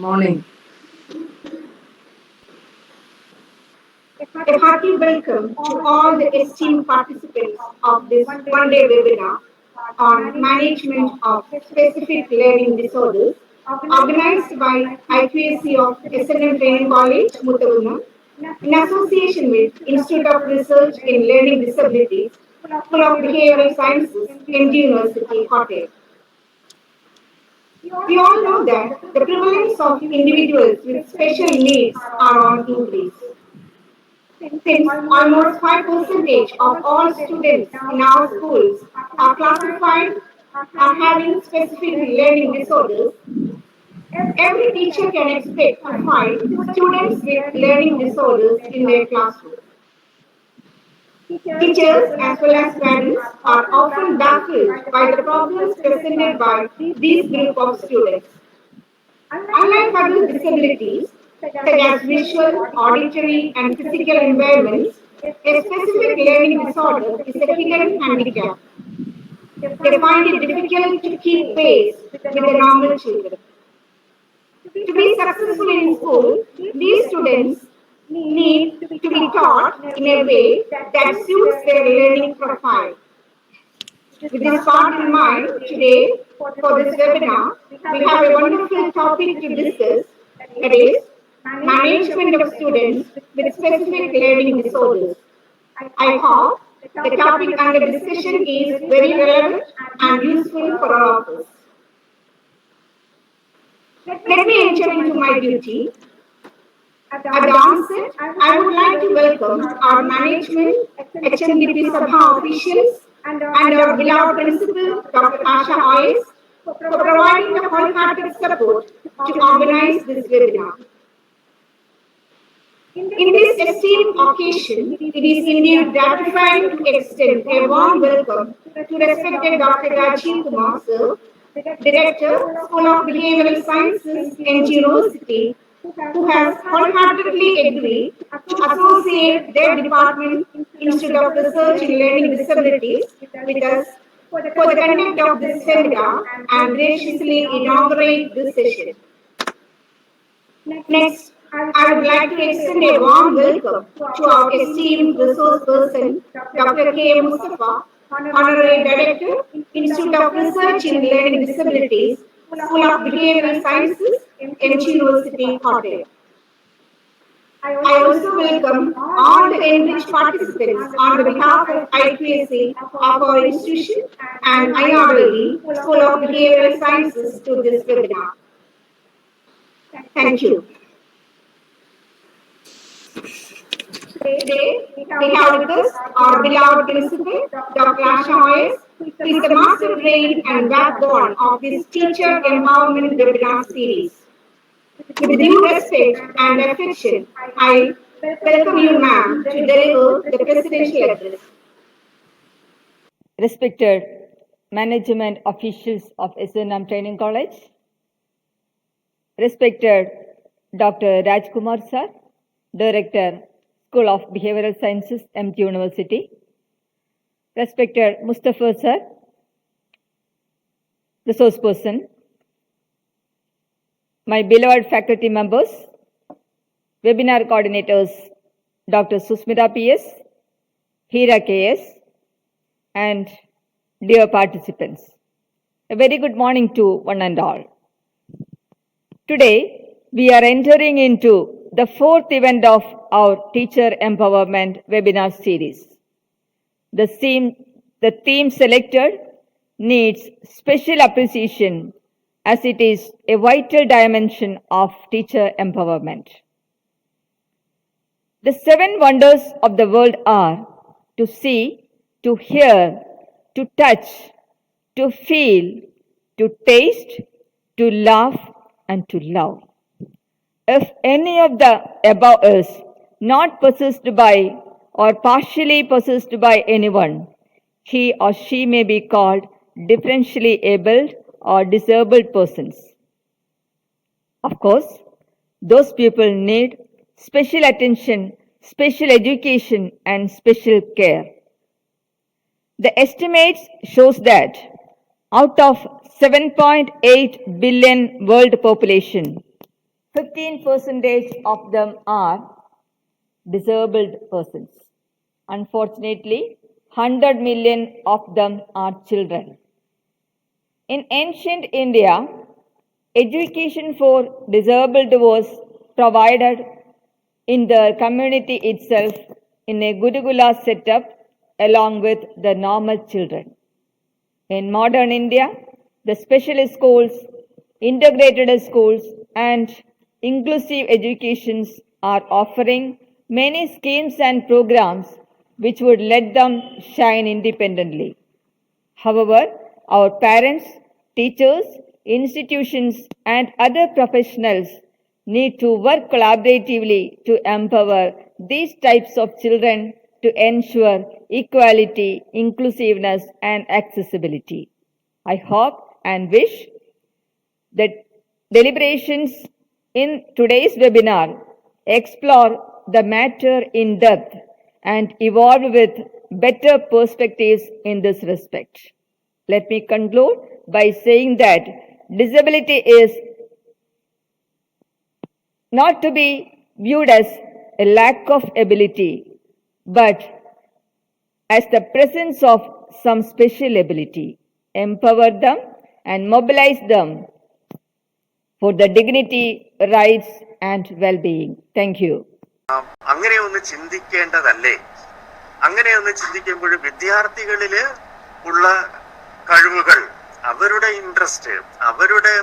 Morning. A hearty welcome to all the esteemed participants of this one-day webinar on management of specific learning disorders, organized by IQAC of SNM Training College, Muttagunam, in association with Institute of Research in Learning Disabilities, School of Behavioral Sciences, MG University, Kottayam. We all know that the prevalence of individuals with special needs are on increase. Since almost 5% of all students in our schools are classified as having specific learning disorders, every teacher can expect to find students with learning disorders in their classroom. Teachers as well as parents are often baffled by the problems presented by these group of students. Unlike other disabilities, such as visual, auditory, and physical impairments, a specific learning disorder is a hidden handicap. They find it difficult to keep pace with the normal children. To be successful in school, these students need to be taught in a way that suits their learning profile. With this thought in mind, today, for this webinar, we have a wonderful topic to discuss, that is, management of students with specific learning disorders. I hope the topic under discussion is very relevant and useful for all of us. Let me enter into my duty. At the onset, I would like to welcome our management, HMDP Sabha officials, and our beloved principal, Dr. Asha Oyes, for providing the wholehearted support to organize this webinar. In this esteemed occasion, it is indeed gratifying to extend a warm welcome to respected Dr. Rajiv Kumar, sir, Director, School of Behavioral Sciences, NG University, who has wholeheartedly agreed to associate their department, Institute of Research in Learning Disabilities, with us for the conduct of this webinar and graciously inaugurate this session. Next, I would like to extend a warm welcome to our esteemed resource person, Dr. K. Mustafa, Honorary Director, Institute of Research in Learning Disabilities, School of Behavioral Sciences, MG University, Kottayam. I also welcome all the enriched participants on the behalf of IQAC of our institution and IRLD, School of Behavioral Sciences, to this webinar. Thank you. Today, we have with us our beloved principal, Dr. Asha Oyes, who is the master brain and backbone of this teacher empowerment webinar series. With due respect and affection, I welcome you, ma'am, to deliver the presidential address. Respected management officials of SNM Training College, respected Dr. Rajkumar sir, Director, School of Behavioral Sciences, MG University, respected Mustafa sir, resource person, my beloved faculty members, webinar coordinators, Dr. Susmita PS, Hira KS, and dear participants. A very good morning to one and all. Today, we are entering into the fourth event of our Teacher Empowerment webinar series. The theme selected needs special appreciation as it is a vital dimension of teacher empowerment. The 7 wonders of the world are to see, to hear, to touch, to feel, to taste, to laugh, and to love. If any of the above is not possessed by or partially possessed by anyone, he or she may be called differentially abled or disabled persons. Of course, those people need special attention, special education, and special care. The estimates shows that out of 7.8 billion world population, 15% of them are disabled persons. Unfortunately, 100 million of them are children. In ancient India, education for disabled was provided in the community itself in a Gurukula setup along with the normal children. In modern India, the special schools, integrated schools, and inclusive educations are offering many schemes and programs which would let them shine independently. However, our parents, teachers, institutions, and other professionals need to work collaboratively to empower these types of children to ensure equality, inclusiveness, and accessibility. I hope and wish that deliberations in today's webinar explore the matter in depth and evolve with better perspectives in this respect. Let me conclude by saying that disability is not to be viewed as a lack of ability, but as the presence of some special ability. Empower them and mobilize them for the dignity, rights, and well-being. Thank you. അങ്ങനെ ഒന്ന് ചിന്തിക്കേണ്ടതല്ലേ? അങ്ങനെ ഒന്ന് ചിന്തിക്കുമ്പോൾ വിദ്യാർത്ഥികളില് ഉള്ള കഴിവുകൾ, അവരുടെ interest, അവരുടെ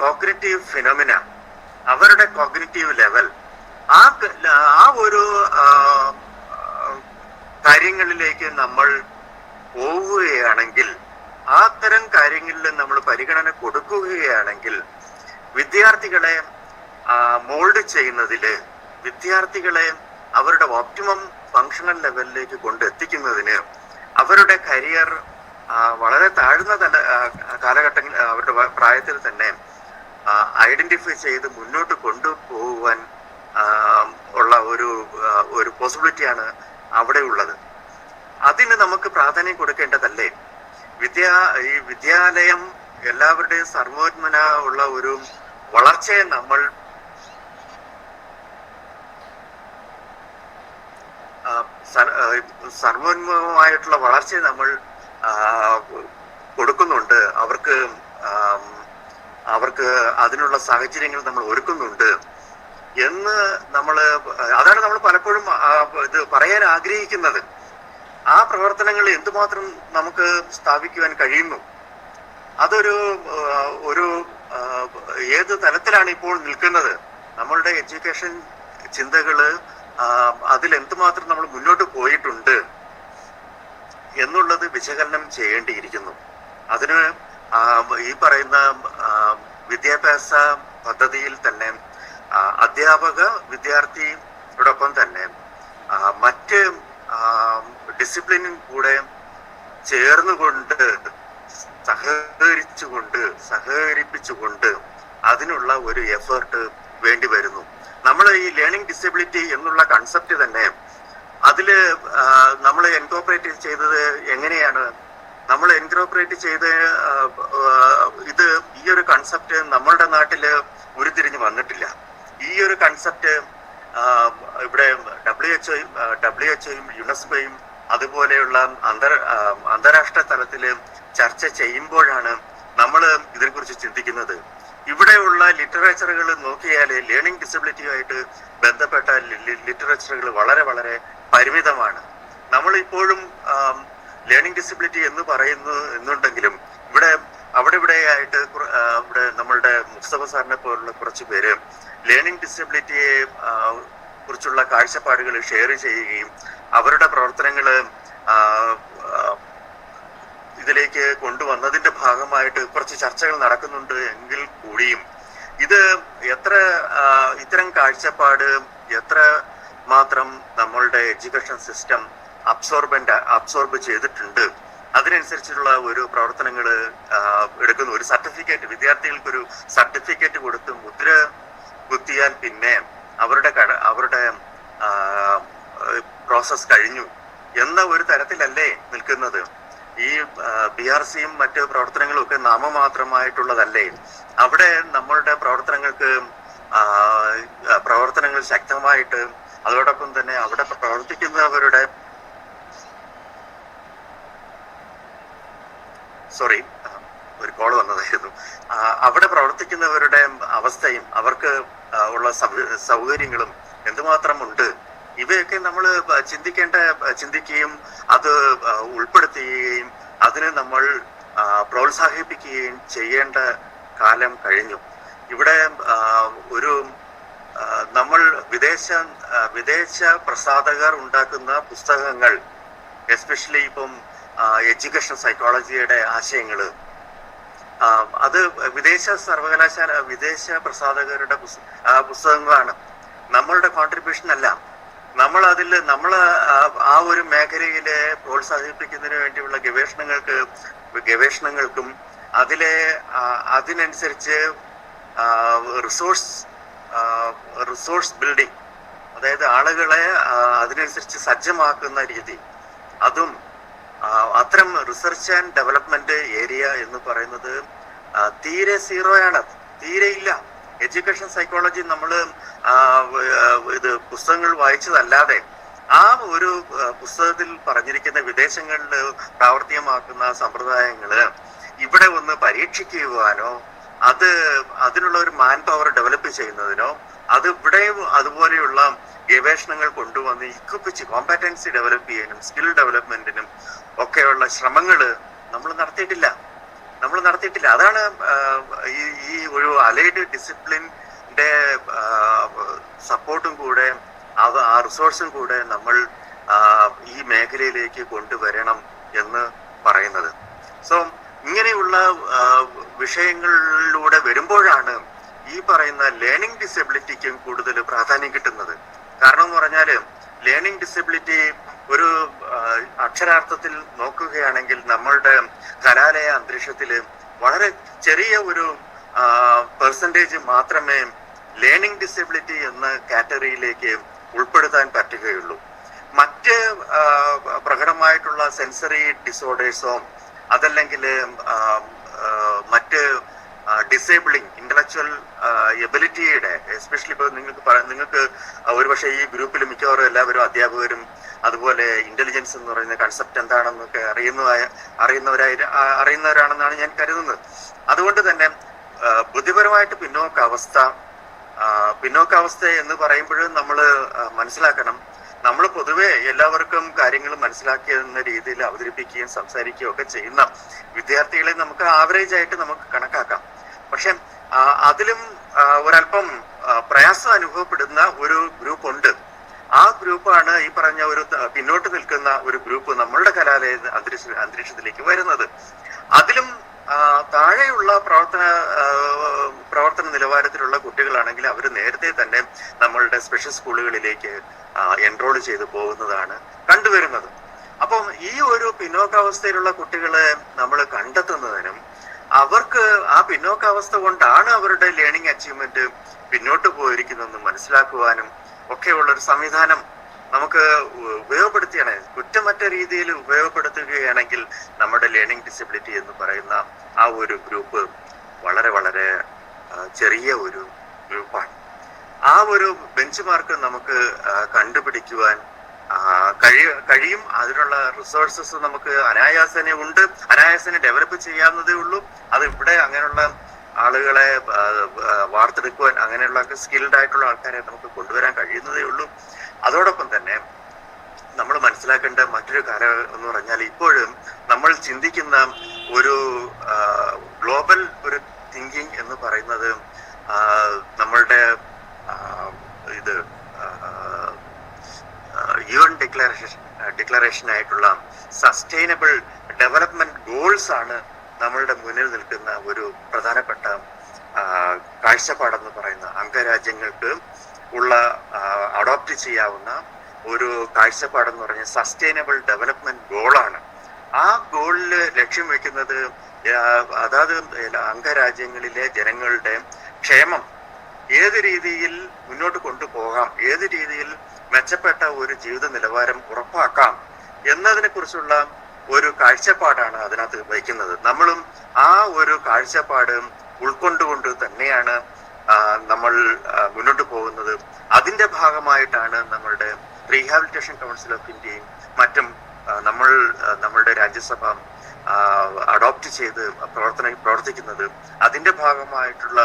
cognitive phenomena, അവരുടെ കോഗ്നിറ്റീവ് ലെവൽ, ആ ഒരു കാര്യങ്ങളിലേക്ക് നമ്മൾ പോവുകയാണെങ്കിൽ, ആ തരം കാര്യങ്ങളിൽ നമ്മൾ പരിഗണന കൊടുക്കുകയാണെങ്കിൽ വിദ്യാർത്ഥികളെ മോൾഡ് ചെയ്യുന്നതില്, വിദ്യാർത്ഥികളെ അവരുടെ ഓപ്റ്റിമം ഫങ്ഷണൽ ലെവലിലേക്ക് കൊണ്ടെത്തിക്കുന്നതിന്, അവരുടെ കരിയർ വളരെ താഴ്ന്ന കാലഘട്ടങ്ങളിൽ അവരുടെ പ്രായത്തിൽ തന്നെ ഐഡന്റിഫൈ ചെയ്ത് മുന്നോട്ട് കൊണ്ടുപോകുവാൻ ഉള്ള ഒരു പോസിബിലിറ്റിയാണ് അവിടെ ഉള്ളത്. അതിന് നമുക്ക് പ്രാധാന്യം കൊടുക്കേണ്ടതല്ലേ? ഈ വിദ്യാലയം എല്ലാവരുടെയും സർവോന്മന ഉള്ള ഒരു വളർച്ചയെ നമ്മൾ സർവോന്മുഖമായിട്ടുള്ള വളർച്ചയെ നമ്മൾ കൊടുക്കുന്നുണ്ട്. അവർക്ക് അതിനുള്ള സാഹചര്യങ്ങൾ നമ്മൾ ഒരുക്കുന്നുണ്ട് എന്ന് അതാണ് നമ്മൾ പലപ്പോഴും ഇത് പറയാൻ ആഗ്രഹിക്കുന്നത്. ആ പ്രവർത്തനങ്ങൾ എന്തുമാത്രം നമുക്ക് സ്ഥാപിക്കുവാൻ കഴിയുന്നു, അതൊരു ഏത് തലത്തിലാണ് ഇപ്പോൾ നിൽക്കുന്നത്, നമ്മളുടെ എഡ്യൂക്കേഷൻ ചിന്തകള് അതിലെന്തുമാത്രം നമ്മൾ മുന്നോട്ട് പോയിട്ടുണ്ട് എന്നുള്ളത് വിശകലനം ചെയ്യേണ്ടിയിരിക്കുന്നു. അതിന് ഈ പറയുന്ന വിദ്യാഭ്യാസ പദ്ധതിയിൽ തന്നെ അധ്യാപക വിദ്യാർത്ഥിയോടൊപ്പം തന്നെ മറ്റ് ഡിസിപ്ലിനും കൂടെ ചേർന്നുകൊണ്ട് സഹകരിപ്പിച്ചുകൊണ്ട് അതിനുള്ള ഒരു എഫേർട്ട് വേണ്ടി വരുന്നു. നമ്മൾ ഈ ലേണിംഗ് ഡിസബിലിറ്റി എന്നുള്ള കൺസെപ്റ്റ് തന്നെ അതില് നമ്മൾ എൻകോപ്പറേറ്റ് ചെയ്തത് എങ്ങനെയാണ്? നമ്മൾ എൻകോപ്പറേറ്റ് ചെയ്ത് ഈ ഒരു കൺസെപ്റ്റ് നമ്മളുടെ നാട്ടില് ഉരുത്തിരിഞ്ഞ് വന്നിട്ടില്ല. ഈ ഒരു കൺസെപ്റ്റ് ഇവിടെ WHO-യും യുനെസ്കോയും അതുപോലെയുള്ള അന്താരാഷ്ട്ര തലത്തില് ചർച്ച ചെയ്യുമ്പോഴാണ് നമ്മൾ ഇതിനെക്കുറിച്ച് ചിന്തിക്കുന്നത്. ഇവിടെയുള്ള ലിറ്ററേച്ചറുകൾ നോക്കിയാൽ ലേണിംഗ് ഡിസബിലിറ്റിയുമായിട്ട് ബന്ധപ്പെട്ട ലിറ്ററേച്ചറുകൾ വളരെ വളരെ പരിമിതമാണ്. നമ്മൾ ഇപ്പോഴും ലേണിംഗ് ഡിസബിലിറ്റി എന്ന് പറയുന്നു എന്നുണ്ടെങ്കിലും ഇവിടെ ആയിട്ട് ഇവിടെ നമ്മളുടെ മുസ്തഫ സാറിനെ പോലുള്ള കുറച്ച് പേര് ലേണിംഗ് ഡിസബിലിറ്റിയെ കുറിച്ചുള്ള കാഴ്ചപ്പാടുകൾ ഷെയർ ചെയ്യുകയും അവരുടെ പ്രവർത്തനങ്ങള് ഇതിലേക്ക് കൊണ്ടുവന്നതിന്റെ ഭാഗമായിട്ട് കുറച്ച് ചർച്ചകൾ നടക്കുന്നുണ്ട് എങ്കിൽ കൂടിയും ഇത് ഇത്തരം കാഴ്ചപ്പാട് എത്ര മാത്രം നമ്മളുടെ എഡ്യൂക്കേഷൻ സിസ്റ്റം അബ്സോർബ് ചെയ്തിട്ടുണ്ട്, അതിനനുസരിച്ചുള്ള ഒരു പ്രവർത്തനങ്ങൾ എടുക്കുന്നു. ഒരു സർട്ടിഫിക്കറ്റ്, വിദ്യാർത്ഥികൾക്കൊരു സർട്ടിഫിക്കറ്റ് കൊടുത്ത് മുദ്ര കുത്തിയാൽ പിന്നെ അവരുടെ പ്രോസസ് കഴിഞ്ഞു എന്ന ഒരു തരത്തിലല്ലേ നിൽക്കുന്നത്. ഈ BRCയും മറ്റ് പ്രവർത്തനങ്ങളും ഒക്കെ നാമമാത്രമായിട്ടുള്ളതല്ലേ? അവിടെ നമ്മളുടെ പ്രവർത്തനങ്ങൾക്ക് പ്രവർത്തനങ്ങൾ ശക്തമായിട്ട്, അതോടൊപ്പം തന്നെ അവിടെ പ്രവർത്തിക്കുന്നവരുടെ ഒരു കോള് വന്നതായിരുന്നു. അവിടെ പ്രവർത്തിക്കുന്നവരുടെ അവസ്ഥയും അവർക്ക് ഉള്ള സൗകര്യങ്ങളും എന്തുമാത്രം ഉണ്ട്, ഇവയൊക്കെ നമ്മൾ ചിന്തിക്കുകയും അത് ഉൾപ്പെടുത്തുകയും അതിനെ നമ്മൾ പ്രോത്സാഹിപ്പിക്കുകയും ചെയ്യേണ്ട കാലം കഴിഞ്ഞു. ഇവിടെ നമ്മൾ വിദേശ പ്രസാധകർ ഉണ്ടാക്കുന്ന പുസ്തകങ്ങൾ, എസ്പെഷ്യലി ഇപ്പം എഡ്യൂക്കേഷൻ സൈക്കോളജിയുടെ ആശയങ്ങള്, അത് വിദേശ പ്രസാധകരുടെ പുസ്തകങ്ങളാണ്. നമ്മളുടെ കോൺട്രിബ്യൂഷൻ അല്ല. നമ്മൾ ആ ഒരു മേഖലയിലെ പ്രോത്സാഹിപ്പിക്കുന്നതിന് വേണ്ടിയുള്ള ഗവേഷണങ്ങൾക്കും അതിനനുസരിച്ച് റിസോഴ്സ് ബിൽഡിംഗ്, അതായത് ആളുകളെ അതിനനുസരിച്ച് സജ്ജമാക്കുന്ന രീതി, അതും അത്തരം റിസർച്ച് ആൻഡ് ഡെവലപ്മെന്റ് ഏരിയ എന്ന് പറയുന്നത് തീരെ സീറോയാണ്, തീരെ ഇല്ല. എഡ്യൂക്കേഷൻ സൈക്കോളജി നമ്മൾ പുസ്തകങ്ങൾ വായിച്ചതല്ലാതെ ആ ഒരു പുസ്തകത്തിൽ പറഞ്ഞിരിക്കുന്ന വിദേശങ്ങളിൽ പ്രാവർത്തികമാക്കുന്ന സമ്പ്രദായങ്ങള് ഇവിടെ ഒന്ന് പരീക്ഷിക്കുവാനോ അതിനുള്ള ഒരു മാൻ പവർ ഡെവലപ്പ് ചെയ്യുന്നതിനോ അത് ഇവിടെയും അതുപോലെയുള്ള ഗവേഷണങ്ങൾ കൊണ്ടുവന്ന് ഇക്വിപ്പിച്ച് കോമ്പറ്റൻസി ഡെവലപ്പ് ചെയ്യാനും സ്കിൽ ഡെവലപ്മെന്റിനും ഒക്കെയുള്ള ശ്രമങ്ങള് നമ്മൾ നടത്തിയിട്ടില്ല. അതാണ് ഈ ഒരു അലൈഡ് ഡിസിപ്ലിന്റെ സപ്പോർട്ടും കൂടെ ആ റിസോഴ്സും കൂടെ നമ്മൾ ഈ മേഖലയിലേക്ക് കൊണ്ടുവരണം എന്ന് പറയുന്നത്. സോ ഇങ്ങനെയുള്ള വിഷയങ്ങളിലൂടെ വരുമ്പോഴാണ് ഈ പറയുന്ന ലേണിംഗ് ഡിസബിലിറ്റിക്കും കൂടുതൽ പ്രാധാന്യം കിട്ടുന്നത്. കാരണം എന്ന് പറഞ്ഞാല് ലേണിംഗ് ഡിസബിലിറ്റി ഒരു അക്ഷരാർത്ഥത്തിൽ നോക്കുകയാണെങ്കിൽ നമ്മളുടെ കലാലയ അന്തരീക്ഷത്തില് വളരെ ചെറിയ ഒരു പെർസെൻറ്റേജ് മാത്രമേ ലേണിംഗ് ഡിസബിലിറ്റി എന്ന കാറ്റഗറിയിലേക്ക് ഉൾപ്പെടുത്താൻ പറ്റുകയുള്ളൂ. മറ്റ് പ്രകടമായിട്ടുള്ള സെൻസറി ഡിസോർഡേഴ്സോ അതല്ലെങ്കിൽ മറ്റ് ഡിസേബിളിങ് ഇന്റലക്ച്വൽ എബിലിറ്റിയുടെ, എസ്പെഷ്യലി ഇപ്പോൾ നിങ്ങൾക്ക് ഒരുപക്ഷെ ഈ ഗ്രൂപ്പിൽ മിക്കവാറും എല്ലാവരും അധ്യാപകരും അതുപോലെ ഇന്റലിജൻസ് എന്ന് പറയുന്ന കൺസെപ്റ്റ് എന്താണെന്നൊക്കെ അറിയുന്നവരാണെന്നാണ് ഞാൻ കരുതുന്നത്. അതുകൊണ്ട് തന്നെ ബുദ്ധിപരമായിട്ട് പിന്നോക്കാവസ്ഥ എന്ന് പറയുമ്പോഴും നമ്മൾ മനസ്സിലാക്കണം, നമ്മൾ പൊതുവെ എല്ലാവർക്കും കാര്യങ്ങൾ മനസ്സിലാക്കിയെന്ന രീതിയിൽ അവതരിപ്പിക്കുകയും സംസാരിക്കുകയും ഒക്കെ ചെയ്യുന്ന വിദ്യാർത്ഥികളെ നമുക്ക് ആവറേജ് ആയിട്ട് നമുക്ക് കണക്കാക്കാം. പക്ഷെ അതിലും ഒരല്പം പ്രയാസം അനുഭവപ്പെടുന്ന ഒരു ഗ്രൂപ്പ് ഉണ്ട്. ആ ഗ്രൂപ്പാണ് ഈ പറഞ്ഞ ഒരു പിന്നോട്ട് നിൽക്കുന്ന ഒരു ഗ്രൂപ്പ് നമ്മളുടെ കലാലയ അന്തരീക്ഷത്തിലേക്ക് വരുന്നത്. അതിലും താഴെയുള്ള പ്രവർത്തന നിലവാരത്തിലുള്ള കുട്ടികളാണെങ്കിൽ അവർ നേരത്തെ തന്നെ നമ്മളുടെ സ്പെഷ്യൽ സ്കൂളുകളിലേക്ക് എൻറോൾ ചെയ്തു പോകുന്നതാണ് കണ്ടുവരുന്നത്. അപ്പം ഈ ഒരു പിന്നോക്കാവസ്ഥയിലുള്ള കുട്ടികളെ നമ്മൾ കണ്ടെത്തുന്നതിനും അവർക്ക് ആ പിന്നോക്കാവസ്ഥ കൊണ്ടാണ് അവരുടെ ലേണിംഗ് അച്ചീവ്മെന്റ് പിന്നോട്ട് പോയിരിക്കുന്നതെന്ന് മനസ്സിലാക്കുവാനും ഒക്കെയുള്ള ഒരു സംവിധാനം നമുക്ക് ഉപയോഗപ്പെടുത്തിയാണ്, കുറ്റമറ്റ രീതിയിൽ ഉപയോഗപ്പെടുത്തുകയാണെങ്കിൽ നമ്മുടെ ലേണിംഗ് ഡിസബിലിറ്റി എന്ന് പറയുന്ന ആ ഒരു ഗ്രൂപ്പ് വളരെ വളരെ ചെറിയ ഒരു ഗ്രൂപ്പാണ്. ആ ഒരു ബെഞ്ച് മാർക്ക് നമുക്ക് കണ്ടുപിടിക്കുവാൻ കഴിയും. അതിനുള്ള റിസോഴ്സസ് നമുക്ക് അനായാസനെ ഡെവലപ്പ് ചെയ്യാവുന്നതേ ഉള്ളൂ. അത് ഇവിടെ അങ്ങനെയുള്ള ആളുകളെ വാർത്തെടുക്കുവാൻ, അങ്ങനെയുള്ള സ്കിൽഡ് ആയിട്ടുള്ള ആൾക്കാരെ നമുക്ക് കൊണ്ടുവരാൻ കഴിയുന്നതേ ഉള്ളൂ. അതോടൊപ്പം തന്നെ നമ്മൾ മനസ്സിലാക്കേണ്ട മറ്റൊരു കാര്യം എന്ന് പറഞ്ഞാൽ, ഇപ്പോഴും നമ്മൾ ചിന്തിക്കുന്ന ഒരു ഗ്ലോബൽ ഒരു തിങ്കിങ് എന്ന് പറയുന്നത് നമ്മളുടെ UN ഡിക്ലറേഷൻ ആയിട്ടുള്ള സസ്റ്റൈനബിൾ ഡെവലപ്മെന്റ് ഗോൾസ് ആണ് നമ്മളുടെ മുന്നിൽ നിൽക്കുന്ന ഒരു പ്രധാനപ്പെട്ട കാഴ്ചപ്പാടെന്ന് പറയുന്ന അംഗരാജ്യങ്ങൾക്ക് ഉള്ള അഡോപ്റ്റ് ചെയ്യാവുന്ന ഒരു കാഴ്ചപ്പാടെന്ന് പറഞ്ഞ സസ്റ്റൈനബിൾ ഡെവലപ്മെന്റ് ഗോളാണ്. ആ ഗോളില് ലക്ഷ്യം വെക്കുന്നത് അതാത് അംഗരാജ്യങ്ങളിലെ ജനങ്ങളുടെ ക്ഷേമം ഏത് രീതിയിൽ മുന്നോട്ട് കൊണ്ടുപോകാം, ഏത് രീതിയിൽ മെച്ചപ്പെട്ട ഒരു ജീവിത നിലവാരം ഉറപ്പാക്കാം എന്നതിനെ കുറിച്ചുള്ള ഒരു കാഴ്ചപ്പാടാണ് അതിനകത്ത് വയ്ക്കുന്നത്. നമ്മളും ആ ഒരു കാഴ്ചപ്പാട് ഉൾക്കൊണ്ടുകൊണ്ട് തന്നെയാണ് നമ്മൾ മുന്നോട്ട് പോകുന്നത്. അതിന്റെ ഭാഗമായിട്ടാണ് നമ്മളുടെ റീഹാബിലിറ്റേഷൻ കൗൺസിൽ ഓഫ് ഇന്ത്യയും മറ്റും നമ്മളുടെ രാജ്യസഭ അഡോപ്റ്റ് ചെയ്ത് പ്രവർത്തിക്കുന്നത്. അതിന്റെ ഭാഗമായിട്ടുള്ള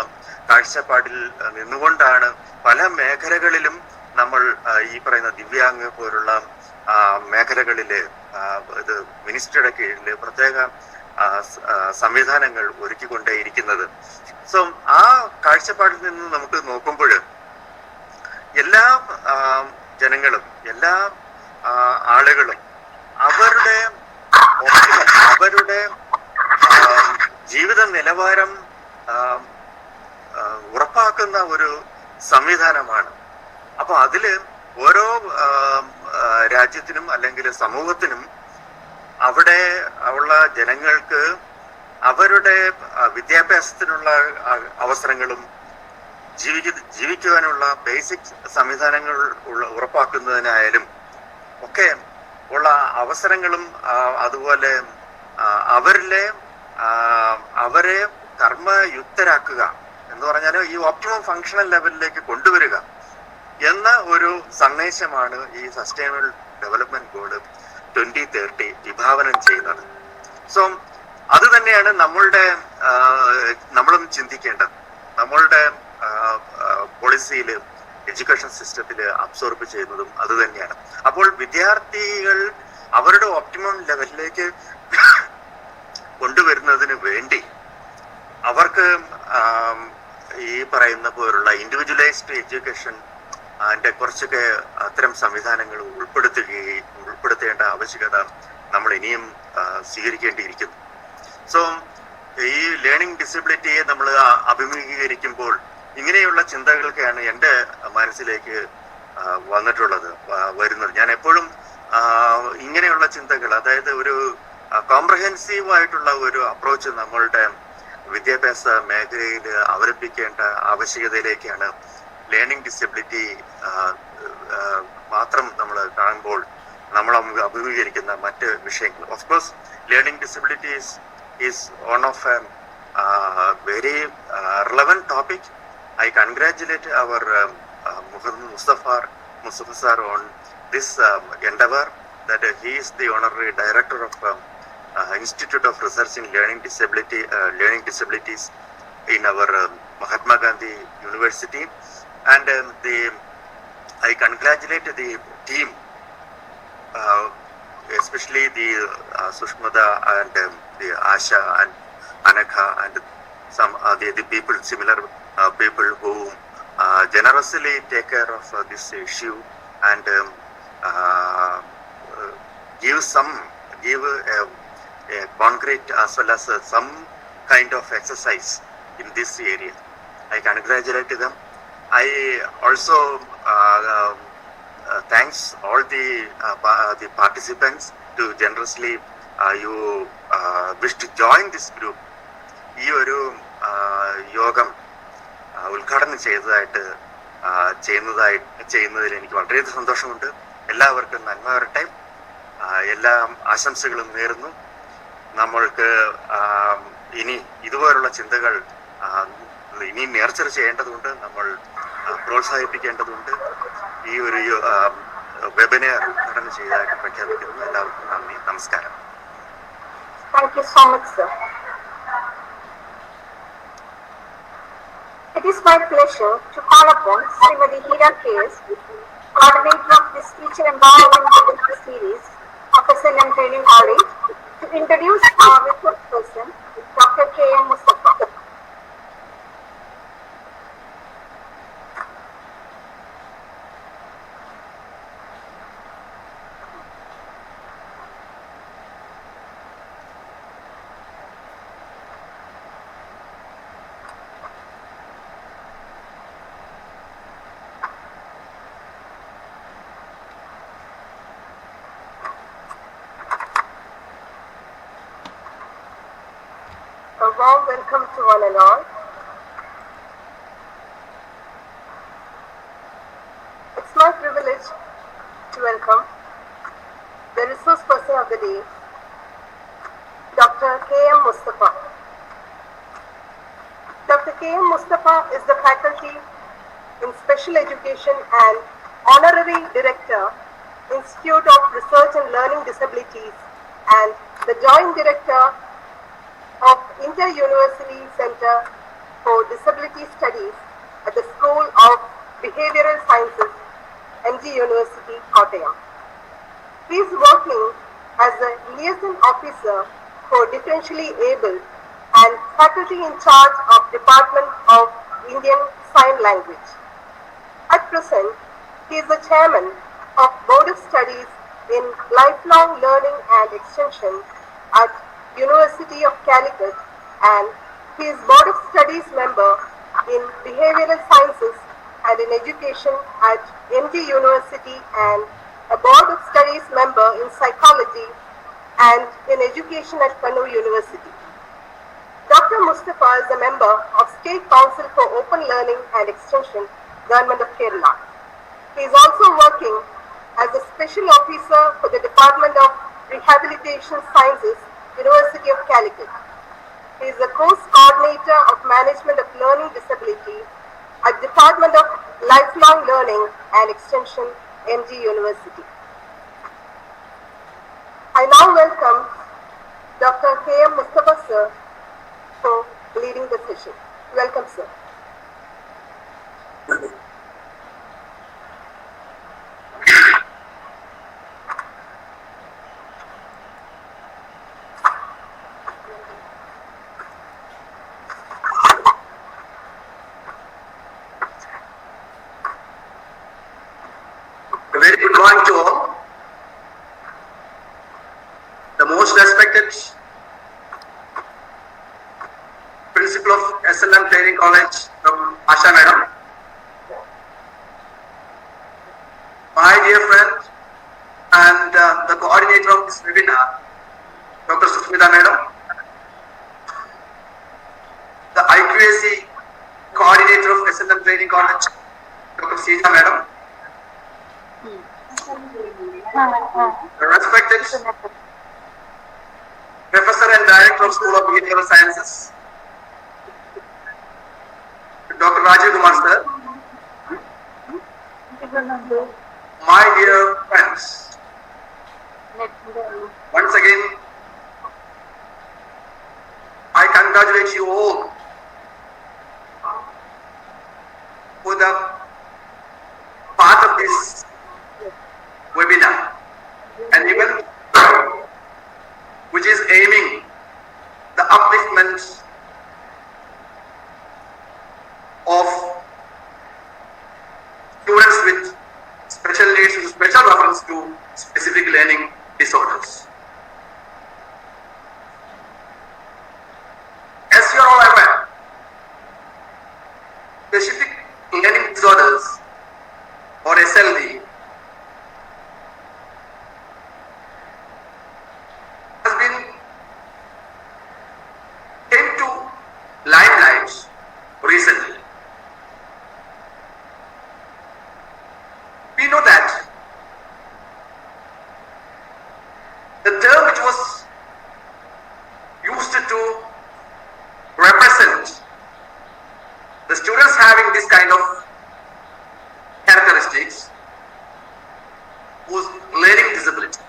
കാഴ്ചപ്പാടിൽ നിന്നുകൊണ്ടാണ് പല മേഖലകളിലും നമ്മൾ ഈ പറയുന്ന ദിവ്യാംഗ് പോലുള്ള മേഖലകളില് ഇത് മിനിസ്ട്രിയുടെ കീഴിൽ പ്രത്യേക സംവിധാനങ്ങൾ ഒരുക്കിക്കൊണ്ടേയിരിക്കുന്നത്. സോ ആ കാഴ്ചപ്പാടിൽ നിന്ന് നമുക്ക് നോക്കുമ്പോൾ എല്ലാ ജനങ്ങളും, എല്ലാ ആളുകളും അവരുടെ ജീവിത നിലവാരം ഉറപ്പാക്കുന്ന ഒരു സംവിധാനമാണ്. അപ്പൊ അതില് ഓരോ രാജ്യത്തിനും അല്ലെങ്കിൽ സമൂഹത്തിനും അവിടെ ഉള്ള ജനങ്ങൾക്ക് അവരുടെ വിദ്യാഭ്യാസത്തിനുള്ള അവസരങ്ങളും ജീവിക്കുവാനുള്ള ബേസിക് സംവിധാനങ്ങൾ ഉറപ്പാക്കുന്നതിനായാലും ഒക്കെ ഉള്ള അവസരങ്ങളും അതുപോലെ അവരെ കർമ്മയുക്തരാക്കുക എന്ന് പറഞ്ഞാൽ ഈ ഓപ്റ്റിമം ഫങ്ഷണൽ ലെവലിലേക്ക് കൊണ്ടുവരിക എന്ന ഒരു സന്ദേശമാണ് ഈ സസ്റ്റൈനബിൾ ഡെവലപ്മെന്റ് ഗോള് 2030 വിഭാവനം ചെയ്യുന്നത്. സോ അത് തന്നെയാണ് നമ്മളും ചിന്തിക്കേണ്ടത്. നമ്മളുടെ പോളിസിയിൽ, എഡ്യൂക്കേഷൻ സിസ്റ്റത്തിൽ അബ്സോർബ് ചെയ്യുന്നതും അത് തന്നെയാണ്. അപ്പോൾ വിദ്യാർത്ഥികൾ അവരുടെ ഓപ്റ്റിമം ലെവലിലേക്ക് കൊണ്ടുവരുന്നതിന് വേണ്ടി അവർക്ക് ഈ പറയുന്ന പോലുള്ള ഇൻഡിവിജ്വലൈസ്ഡ് എഡ്യൂക്കേഷൻ അതിന്റെ കുറച്ചൊക്കെ അത്തരം സംവിധാനങ്ങൾ ഉൾപ്പെടുത്തേണ്ട ആവശ്യകത നമ്മൾ ഇനിയും സ്വീകരിക്കേണ്ടിയിരിക്കുന്നു. സോ ഈ ലേണിംഗ് ഡിസബിലിറ്റിയെ നമ്മൾ അഭിമുഖീകരിക്കുമ്പോൾ ഇങ്ങനെയുള്ള ചിന്തകൾക്കാണ് എൻ്റെ മനസ്സിലേക്ക് വരുന്നത്. ഞാൻ എപ്പോഴും ഇങ്ങനെയുള്ള ചിന്തകൾ, അതായത് ഒരു കോംപ്രഹെൻസീവ് ആയിട്ടുള്ള ഒരു അപ്രോച്ച് നമ്മളുടെ വിദ്യാഭ്യാസ മേഖലയിൽ അവലംബിക്കേണ്ട ആവശ്യകതയിലേക്കാണ് ലേണിംഗ് ഡിസബിലിറ്റി മാത്രം നമ്മൾ കാണുമ്പോൾ നമ്മൾ അഭിമുഖീകരിക്കുന്ന മറ്റ് വിഷയങ്ങൾ. Of course learning disability is one of A very relevant topic. I congratulate our Muhammad Mustafa sir on this endeavor, that he is the honorary director of Institute of Research in Learning Disabilities in our Mahatma Gandhi University, and I congratulate the team, especially the Sushmada and the Asha and Anakha and some the people, similar people who generously take care of this issue and give a concrete as well as some kind of exercise in this area. I congratulate them. I also thanks all the participants to generously you wish to join this group. ഈ ഒരു യോഗം ഉദ്ഘാടനം ചെയ്യുന്നതിൽ എനിക്ക് വളരെയധികം സന്തോഷമുണ്ട്. എല്ലാവർക്കും നന്മ വരട്ടെ. എല്ലാ ആശംസകളും നേരുന്നു. നമ്മൾക്ക് ഇനി ഇതുപോലുള്ള ചിന്തകൾ ഇനി നേർച്ചർ ചെയ്യേണ്ടതുണ്ട്, നമ്മൾ പ്രോത്സാഹിപ്പിക്കേണ്ടതുണ്ട്. ഈ ഒരു വെബിനാർ ഉദ്ഘാടനം ചെയ്തതായിട്ട് പ്രഖ്യാപിക്കുന്നു. എല്ലാവർക്കും നന്ദി, നമസ്കാരം. Thank you so much, sir. It is my pleasure to call upon Srimati Hira K.S., coordinator of this Teacher Empowerment Webinar Series of SLM Training College, to introduce our resource person, Dr. K.M. Mustafa. A warm welcome to one and all. It's my privilege to welcome the resource person of the day, Dr. K.M. Mustafa. Dr. Dr. K.M. Mustafa is the faculty in Special Education and Honorary Director, Institute of Research and Learning Disabilities, and the Joint Director of Inter-University Center for Disability Studies at the School of Behavioral Sciences, MG University, Kottayam. He is working as a liaison officer for differentially able and faculty in charge of Department of Indian Sign Language. At present, he is the chairman of Board of Studies in Lifelong Learning and Extension at University of Calicut, and he is Board of Studies member in Behavioral Sciences and in Education at MG University, and a Board of Studies member in Psychology and in Education at Kannur University. Dr. Mustafa is a member of State Council for Open Learning and Extension, Government of Kerala. He is also working as a Special Officer for the Department of Rehabilitation Sciences, University of Calicut. He is the Course Coordinator of Management of Learning Disability at Department of Lifelong Learning and Extension, MG University. I now welcome Dr. K.M. Mustafa sir for leading the session. Welcome, sir. A very good morning to all. The most respected Principal of SLM Training College from Asha Madam, my dear friend and the coordinator of this webinar, Dr. Susmita Madam, the IQAC coordinator of SLM Training College, Dr. Sija Madam, the respected Professor and Director of School of Behavioral Sciences, Dr. Rajiv Kumar sir, my dear friends, once again, I congratulate you all for the part of this webinar, and even which is aiming the upliftment of students with special needs with special reference to specific learning disorders. As you are all aware, specific learning disorders or SLD has been came to limelight recently. We know that the term which was used to represent the students having this kind of characteristics was learning disability.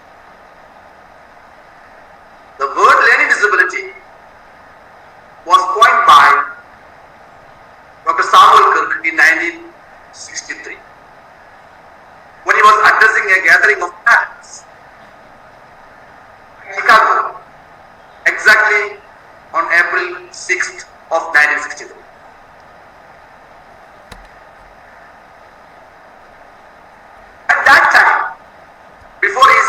The word learning disability was coined by Dr. Samuel Kirk in 1963 when he was addressing a gathering of parents in Chicago, exactly on April 6th of 1963. At that time, before his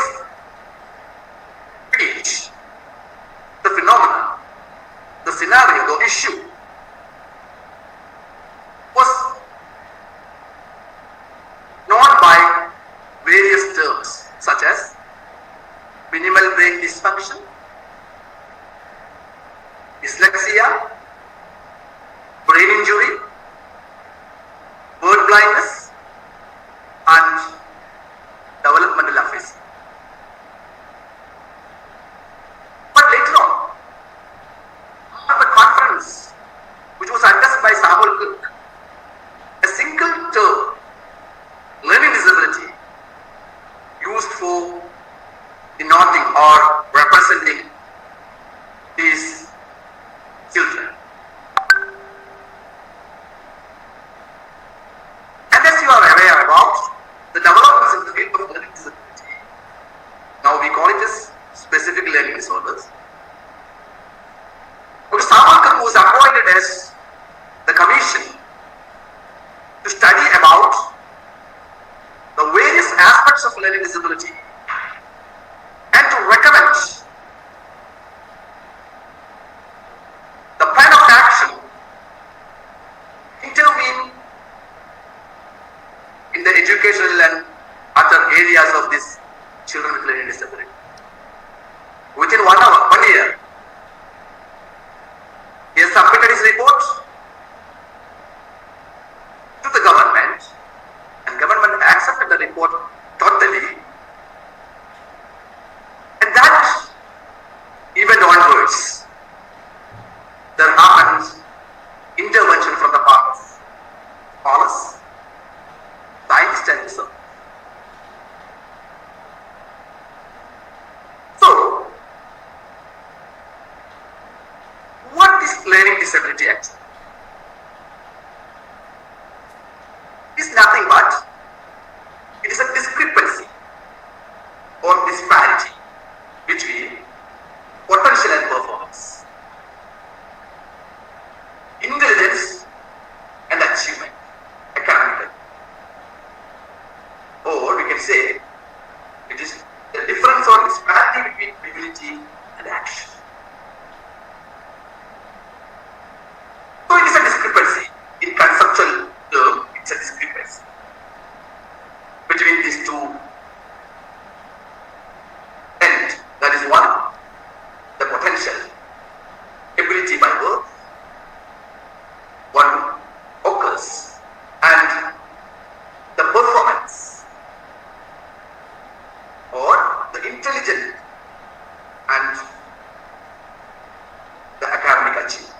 speech, the phenomenon, the scenario, the issue was known by various terms such as minimal brain dysfunction, dyslexia, brain injury, word blindness, and developmental aphasia. But later on, at the conference which was addressed by or representing these children. And as you are aware about the developments in the field of learning disability, now we call it as specific learning disorders. Dr. Savarkar was appointed as the commission to study about the various aspects of learning disability and to recommend the plan of action, intervene in the educational and other areas of these children with learning disability. Within 1 hour, 1 year, he has submitted his report to the government, and government accepted the report totally. And that event onwards, there happened intervention from the part of scholars, scientists and research. So, what is learning disability actually? It's nothing but it is a discrepancy or disparity between potential and performance, intelligence and achievement, academically. Or we can say it is the difference or disparity between ability and action. So it is a discrepancy. In conceptual term, it's a discrepancy between these two. And that is one, the potential ability by birth, one occurs, and the performance or the intelligence and the academic achievement.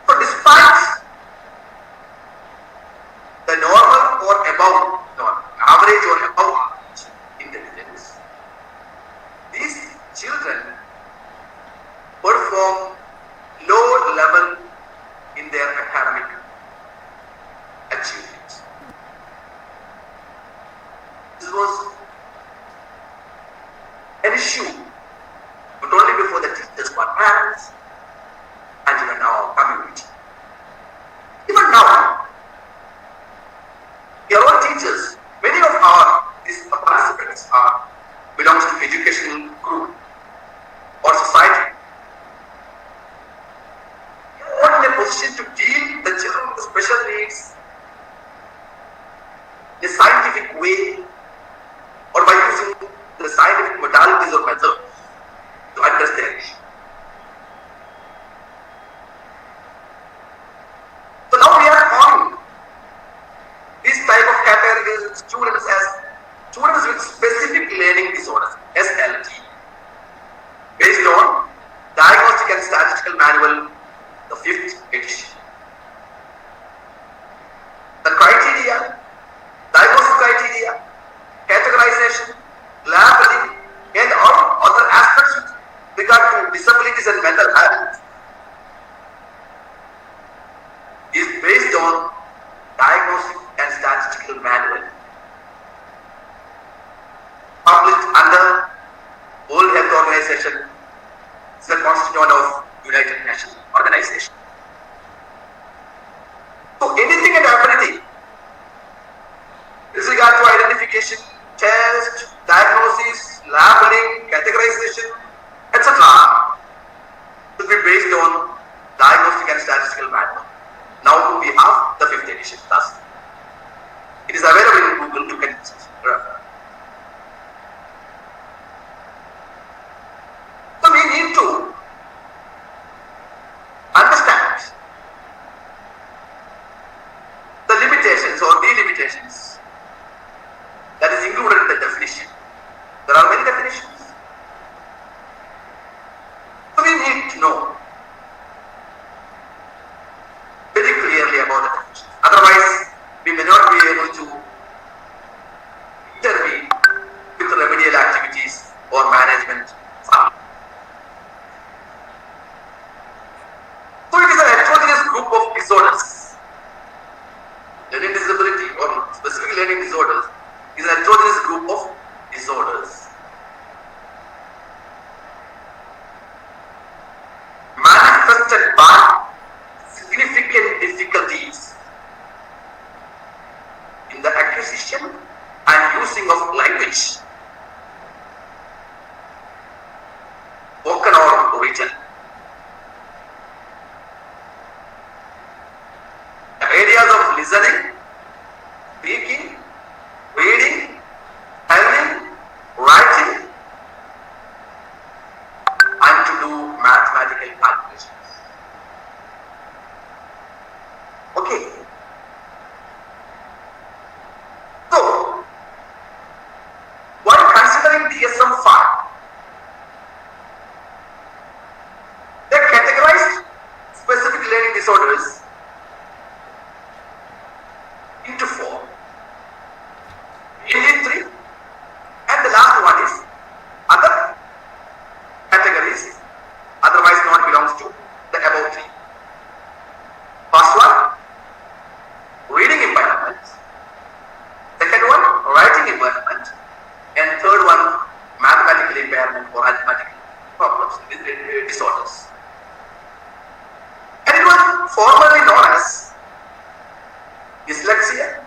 So despite the normal or above normal, average or above average intelligence, these children perform low level in their academic achievements. This was an issue not only before the teachers but parents and even our community. Even now, we are all teachers. Many of these participants belongs to educational group or society. We are not in a position to deal the children with special needs in a scientific way or by using the scientific modalities or methods to address their issue. So now we are calling these type of categories students as students with specific learning disorders, SLD, based on Diagnostic and Statistical Manual, the 5th edition. The criteria, diagnostic criteria, categorization, labeling, and all other aspects with regard to disabilities and mental health is based on Diagnostic and Statistical Manual, published under World Health Organization, is the constituent of United Nations Organization. So anything and everything with regard to identification, test, diagnosis, labeling, categorization, etc. should be based on Diagnostic and Statistical Manual. Now we have the 5th edition. Thus, it is available in Google. You can refer. So we need to understand the limitations or delimitations that is included in the definition. There are many definitions. So we need to know very clearly about the definition. Otherwise, we may not be able to intervene disorders is a heterogeneous group of disorders manifested by significant difficulties in the acquisition and using of language, spoken or written. The areas of listening, speaking, reading, spelling, writing, and to do mathematical calculations. Okay. So, while considering DSM-5, they categorized specific learning disorders into 4. Indeed 3, and the last one is other categories, otherwise not belongs to the above 3. First one, reading impairment. Second one, writing impairment. And third one, mathematical impairment or arithmetic problems, disorders. And it was formerly known as dyslexia,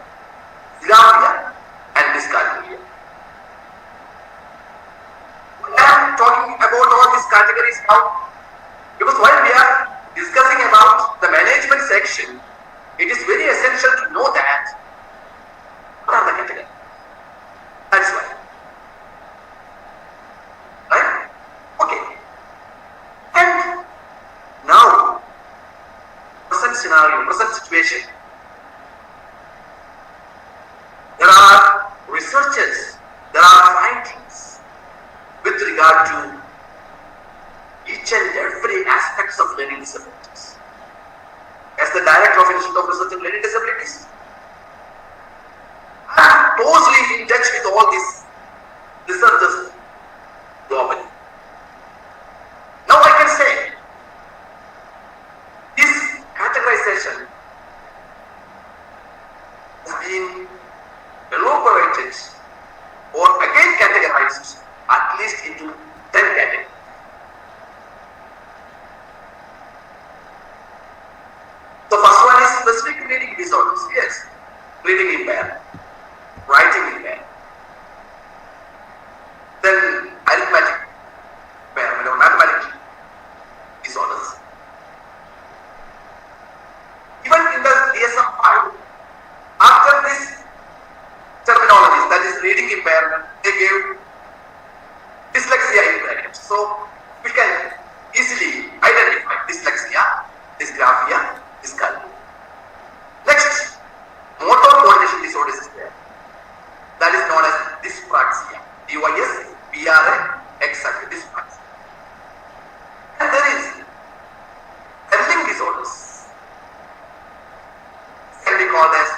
dyslexia, and dyscalculia. I am talking about all these categories now because while we are discussing about the management section, it is very essential to know that what are the categories. That's why. Right? Okay. And now, present scenario, present situation. There are researches, there are findings with regard to each and every aspects of learning disabilities. As the Director of Institute of Research in Learning Disabilities, I am closely in touch with all these researchers globally. Now I can say, this categorization has been elaborated or again categorized at least into 10 categories. The first one is specific reading disorders. Yes, reading impairment, writing impairment. Then arithmetic impairment or mathematical disorders. Even in the DSM-5, after this terminologies, that is reading impairment, they gave dyslexia impairment. So we can easily identify dyslexia, dysgraphia, dyscalculia. Next, motor coordination disorders is there. That is known as dyspraxia. D-Y-S-P-R-A-X-A, dyspraxia. And there is spelling disorders, can be called as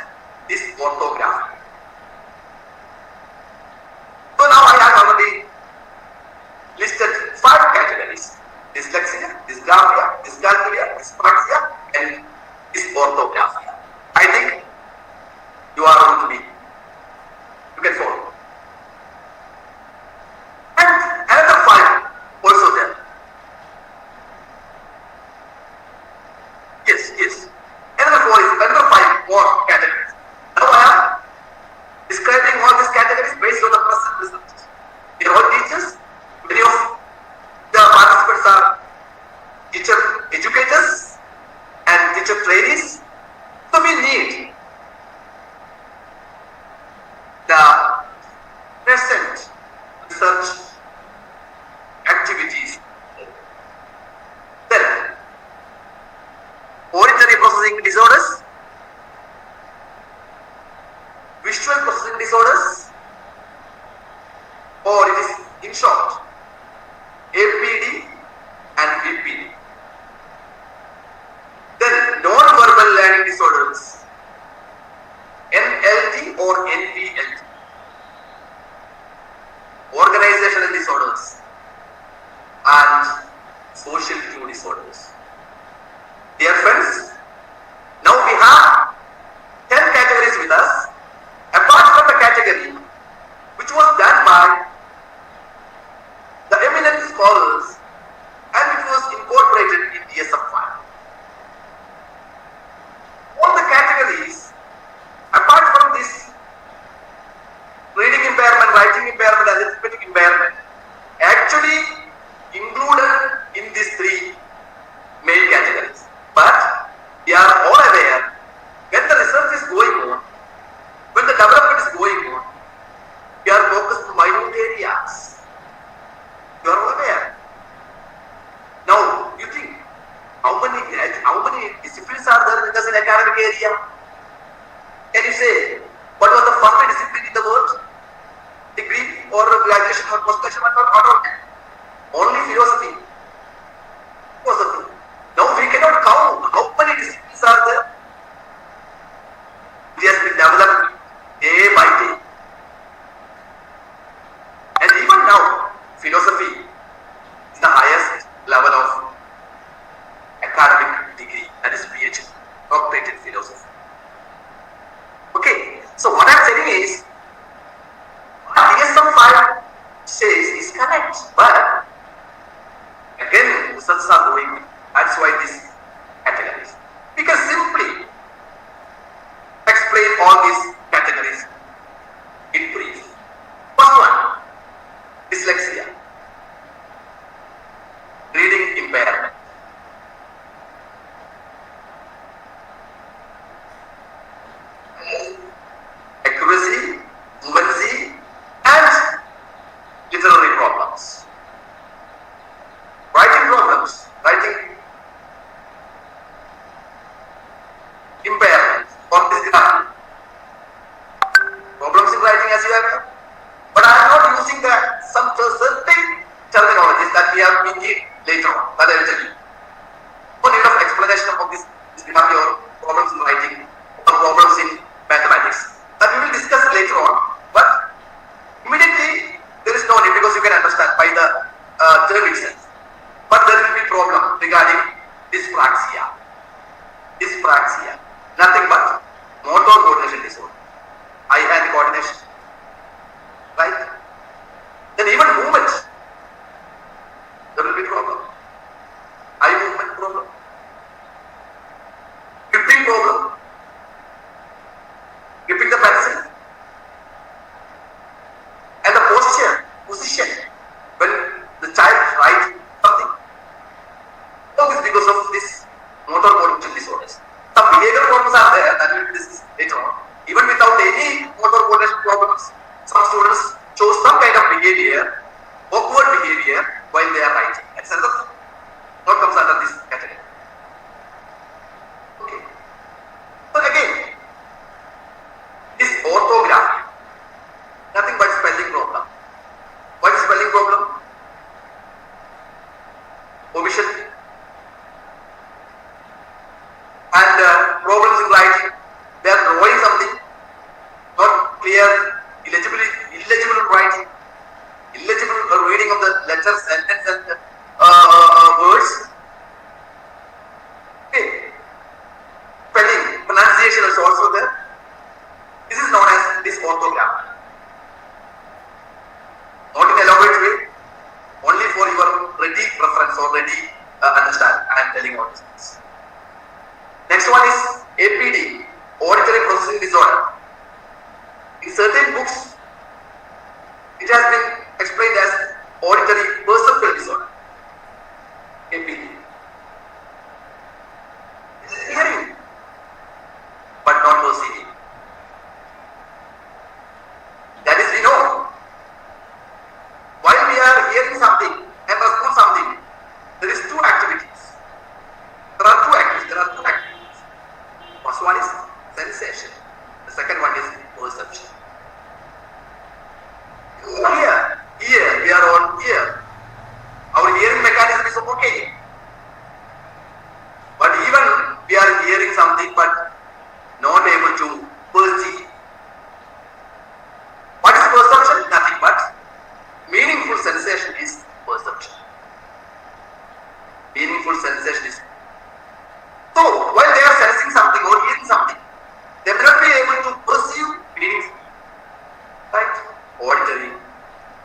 dysorthography. So now I have already listed 5 categories: dyslexia, dysgraphia, dyscalculia, dyspraxia, and dysorthography. I think you are able to be. You can follow. And another 5 also there. Yes. Another 5 more categories. Now I am describing all these categories based on the present research. We are all teachers. Many of the participants are teacher educators and teacher trainees. So we need the present research activities. Then, auditory processing disorders, visual processing disorders, or it is in short APD and VPD. Then non-verbal learning disorders, NLD or NPLD. Organizational disorders and social cue disorders. Dear friends, now we have 10 categories with us. Apart from the categories or post-collection method, only philosophy. Now we cannot count how many disciplines are there. It has been developed day by day. And even now, philosophy is the highest level of academic degree, that is PhD, doctorate in philosophy. Okay, so what I am saying is, what DSM-5 says is correct, but again, research are going. That's why this categories. We can simply explain all these categories in brief. First one, dyslexia, reading impairment. Accuracy, fluency, and literary problems. Writing problems, writing impairment or dysgraphia. Problems in writing as you have, but I am not using some certain terminologies that we have been later on, that I will tell you. No need of explanation of this dysgraphia or problems in writing or problems in mathematics. That we will discuss later on, but immediately there is no need because you can understand by the term itself. But there will be problem regarding dyspraxia. Dyspraxia, nothing but motor coordination disorder, eye-hand coordination, right? Then even movement, there will be problem. Eye movement problem, gripping problem, gripping the pencil, and the position when the child writes something. All this because of this motor coordination disorders. Some behavioral problems are there that we will discuss later on. Even without any motor coordination problems, some students show some kind of behavior, awkward behavior while they are writing. That's another thing. Not comes under this category. Okay. So again, this orthography, nothing but spelling problem. What is spelling problem? Omission. And problems in writing, they are drawing something, not clear, illegible writing, illegible reading of the letters, sentence and words. Okay. Spelling, pronunciation is also there. This is known as dysorthography. Not in elaborate way, only for your ready reference or ready understand. I am telling all these things. Next one is APD, auditory processing disorder. In certain books, it has been explained as auditory perceptual disorder. APD. Hearing, but not perceiving. That is, we know. While we are hearing something and respond something, there is two activities. There are two activities. First one is sensation. The second one is perception. Here, we are on here. Our hearing mechanism is okay. But even we are hearing something but not able to perceive. What is perception? Nothing but meaningful sensation is perception. Meaningful sensation is. So, while they are sensing something or hearing something, they may not be able to perceive meaningful. Right? Auditory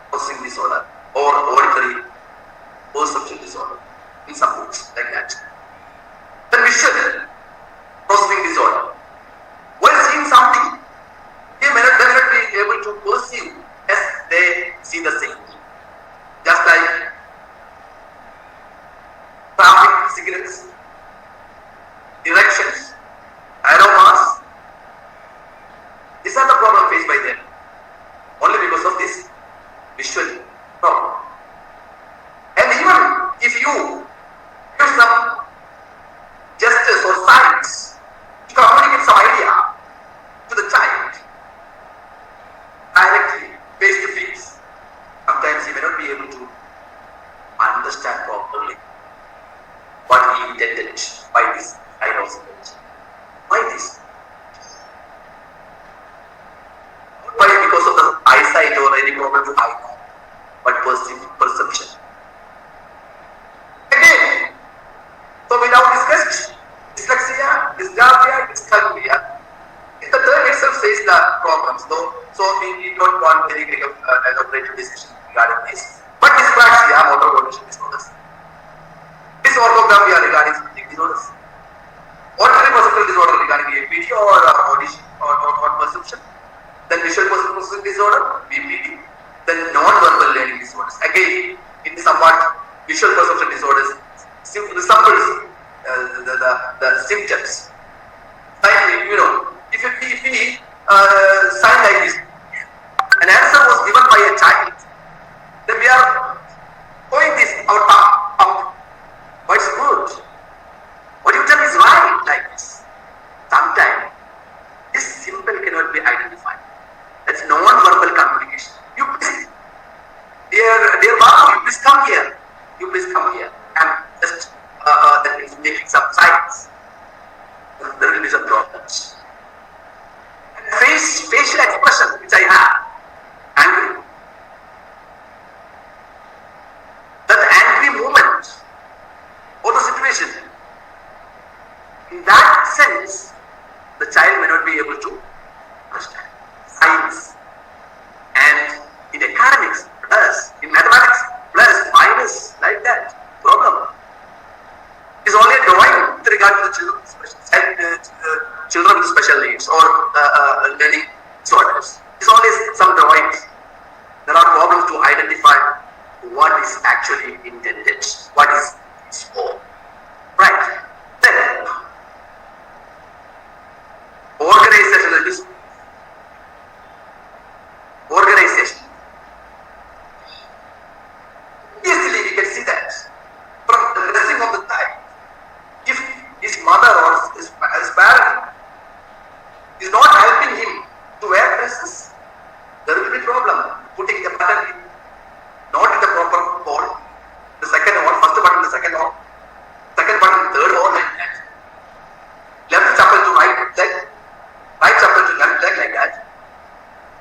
processing disorder or auditory perception disorder in some books like that. Then visual processing disorder. While seeing something, they may not be able to perceive as they see the same. Just like traffic signals, directions, aromas. These are the problems faced by them. Only because of this visual problem. And even if you use some gestures or signs to communicate some idea to the child directly, face to face, sometimes problem to I know, but perception. Again, so we now discussed dyslexia, dysgraphia, dyscalculia. The term itself says the problems, though, so we don't want very elaborated discussion regarding this. But dyspraxia, motor cognition disorders. Dysorthography regarding speech disorders. Auditory perceptual disorder regarding APD or audition or perception. Then visual perceptual disorder, VPD. Then non-verbal learning disorders. Again, it is somewhat visual perception disorders resembles the symptoms. Like, you know, if we sign like this, an answer was given by a child, then we are going this our tongue. What's good? What you tell is right, like this. Sometimes this symbol cannot be identified. That's non-verbal communication. You please, dear Babu, you please come here. You please come here. And just that is making some signs. There will be some problems. Facial expression which I have, angry. That angry moment or the situation, in that sense, the child may not be able to understand. Science and in academics plus, in mathematics plus, minus, like that, problem. Is only a drawing with regard to the children with special needs or learning disorders. It's only some drawings. There are problems to identify what is actually intended, what is its for. Right. Then, organizational disorder. Organization. Easily we can see that from the dressing of the child. If his mother or his parent is not helping him to wear dresses, there will be problem. Putting the button not in the proper hole, the second hole, first button the second hole, second button third hole, like that. Left chapel to right leg, right chapel to left leg, like that.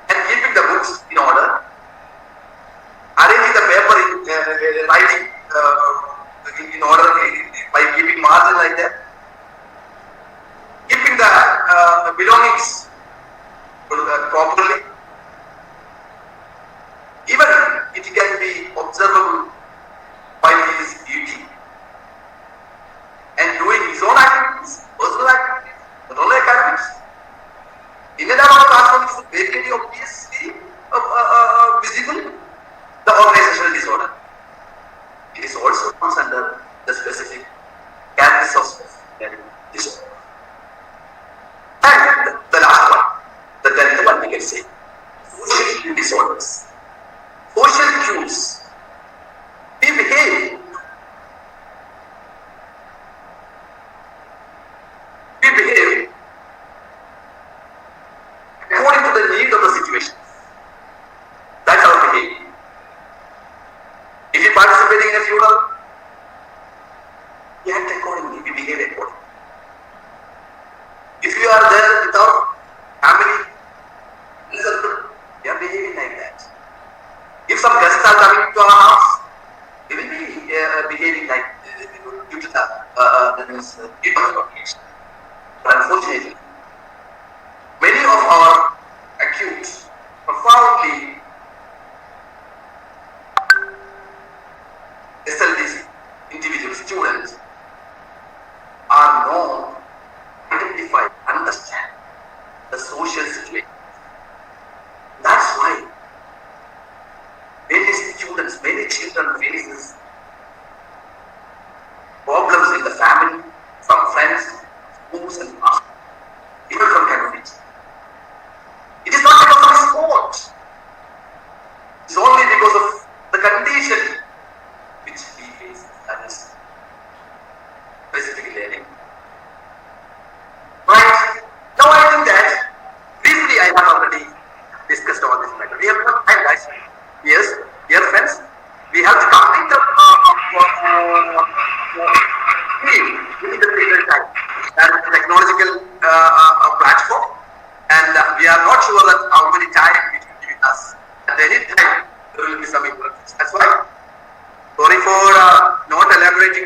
And keeping the books in order, arranging the paper in writing in order by keeping margin like that, keeping the belongings properly. Even it can be observable by his eating and doing his own activities, personal activities, not only academics. In and out of classroom, it's very obviously visible, the organizational disorder. It is also comes under the specific categories of learning disorder. And the last one, the 10th one we can say, social disorders. Social cues. We behave. According to the need of the situation. That's our behavior. If you participating in a funeral, we act accordingly, we behave accordingly. If you are there without family, we are behaving like that. If some guests are coming to our house, we will be behaving like due to the need of occasion. But unfortunately, many of our acute, profoundly SLDs, individual students, are known, identify, understand the social situation. That's why many students, many children faces problems in the family, from friends, schools and past, even from community. It is not because of his fault. It's only because of the condition which he faces, that is specific learning. Right. Now I think that briefly I have already discussed all this matter. We have not time, guys. Yes, dear friends, we have to complete the in the period time. That is a technological platform, and we are not sure that how many time it will give us. At any time,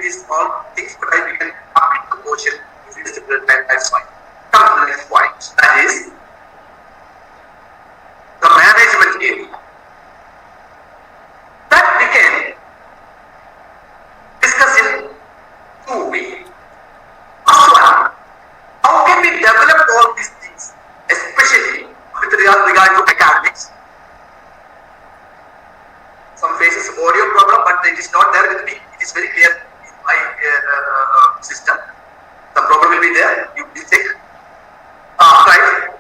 these all things, but I can complete the portion if it is difficult time. That's fine. Come to the next point. That is the management area. That we can discuss in two ways. First one, how can we develop all these things, especially with regard to academics? Some faces audio problem, but it is not there with me. It is very clear in my system. The problem will be there. You will check. Right.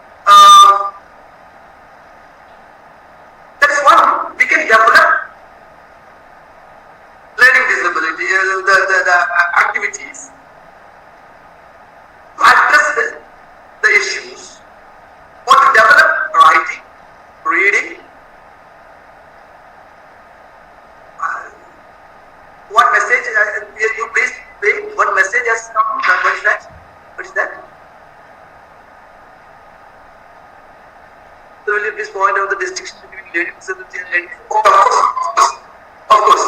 That's one. We can develop learning disability, the activities to address the issues, or to develop writing, reading. One message, you please wait, one message has come. What is that? What is that? So will you please point out the distinction between learning disability and learning? Oh, of course.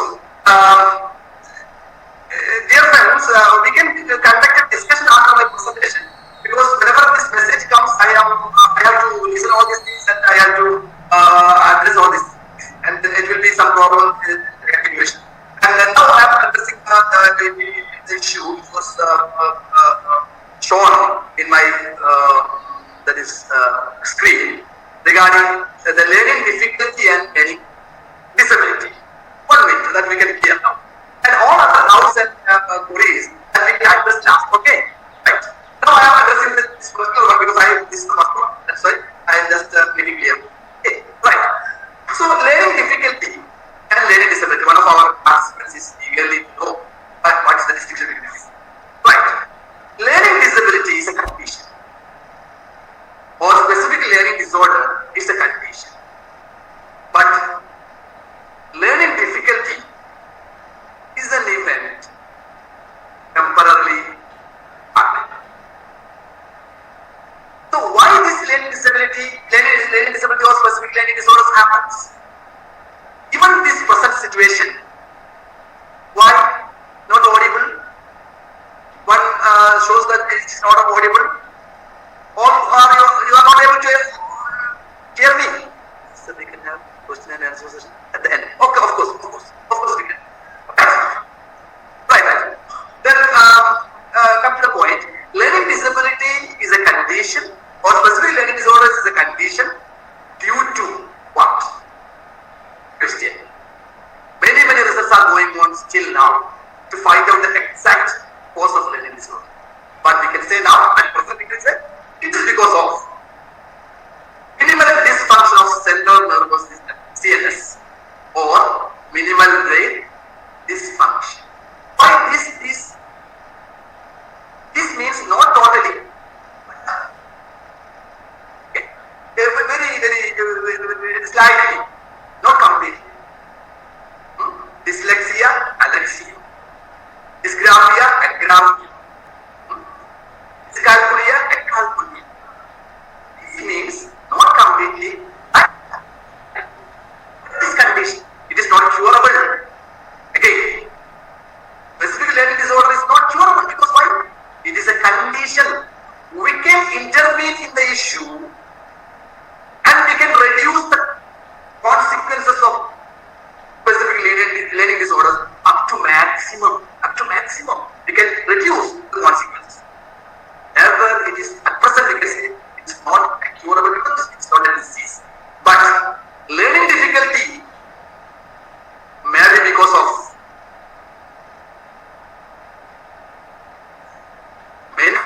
Dear friends, we can conduct a discussion after my presentation, because whenever this message comes, I have to listen all these things and I have to address all these things, and it will be some problem in continuation. And now I am addressing the issue which was shown in my screen regarding the learning difficulty and learning disability. 1 minute that we can hear now. And all other doubts and queries that we can address last. Okay, right. Now I am addressing this particular one because this is the first one. That's why I am just making clear. Okay, right. So learning difficulty and learning disability. One of our participants is eagerly to know what is the distinction between this. Right. Learning disability is a condition, or specific learning disorder is a condition. But learning difficulty is an event temporarily happening. So why this learning disability or specific learning disorders happens? Given this present situation, why not audible? One shows that it is not audible. Or you are not able to hear me. So we can have question and answer session at the end. Okay, of course we can. Right. Then come to the point. Learning disability is a condition, or specific learning disorders is a condition due to what? Question. Many research are going on still now to find out the exact cause of learning disorder. But we can say now, at present we can say, it is because of minimal dysfunction of central nervous system, CNS, or minimal brain dysfunction. Why this? This means not totally. Okay. Very slightly, not completely. Dyslexia, alexia. Dysgraphia, agraphia. Dyscalculia, acalculia. This means not completely. This condition, it is not curable. Again, specific learning disorder is not curable because why? It is a condition. We can intervene in the issue and we can reduce the consequences of specific learning disorders up to maximum. We can reduce the consequences. However, it is at present we can say it's not curable because it's not a disease. But learning difficulty may be because of many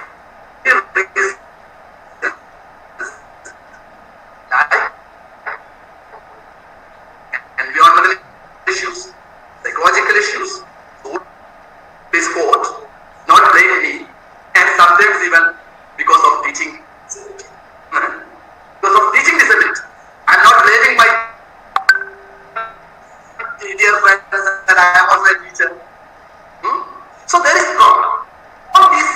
reasons, like environmental issues, psychological issues, sport, not brain, and sometimes even because of teaching disability. Because of teaching disability. I am not blaming my dear friends that I am also a teacher. So there is problem. All these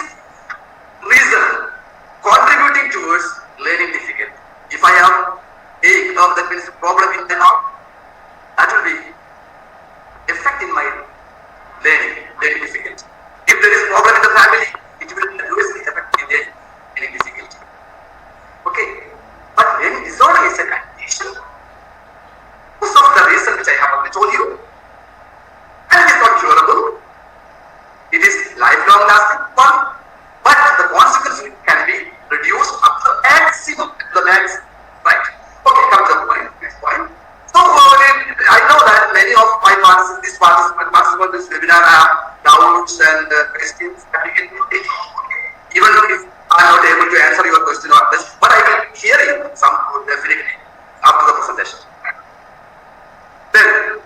reasons contributing towards learning difficulty. If I have that means problem in the now, that will be effect in my learning difficulty. of this webinar have doubts and questions, you can put it. Even if I am not able to answer your question on this, but I will hear you some definitely after the presentation. Then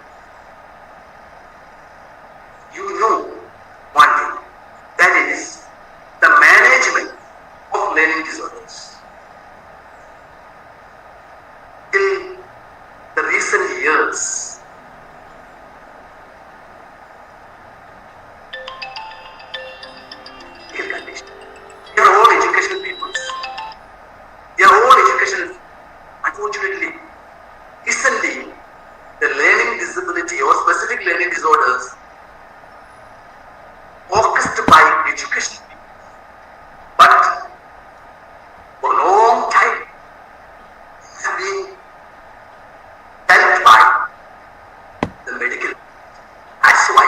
you know one thing, that is the management of learning disorders. In the recent years, they are all educational peoples. They are all educational. Unfortunately, recently, the learning disability or specific learning disorders focused by education, but for a long time have been dealt by the medical. That's why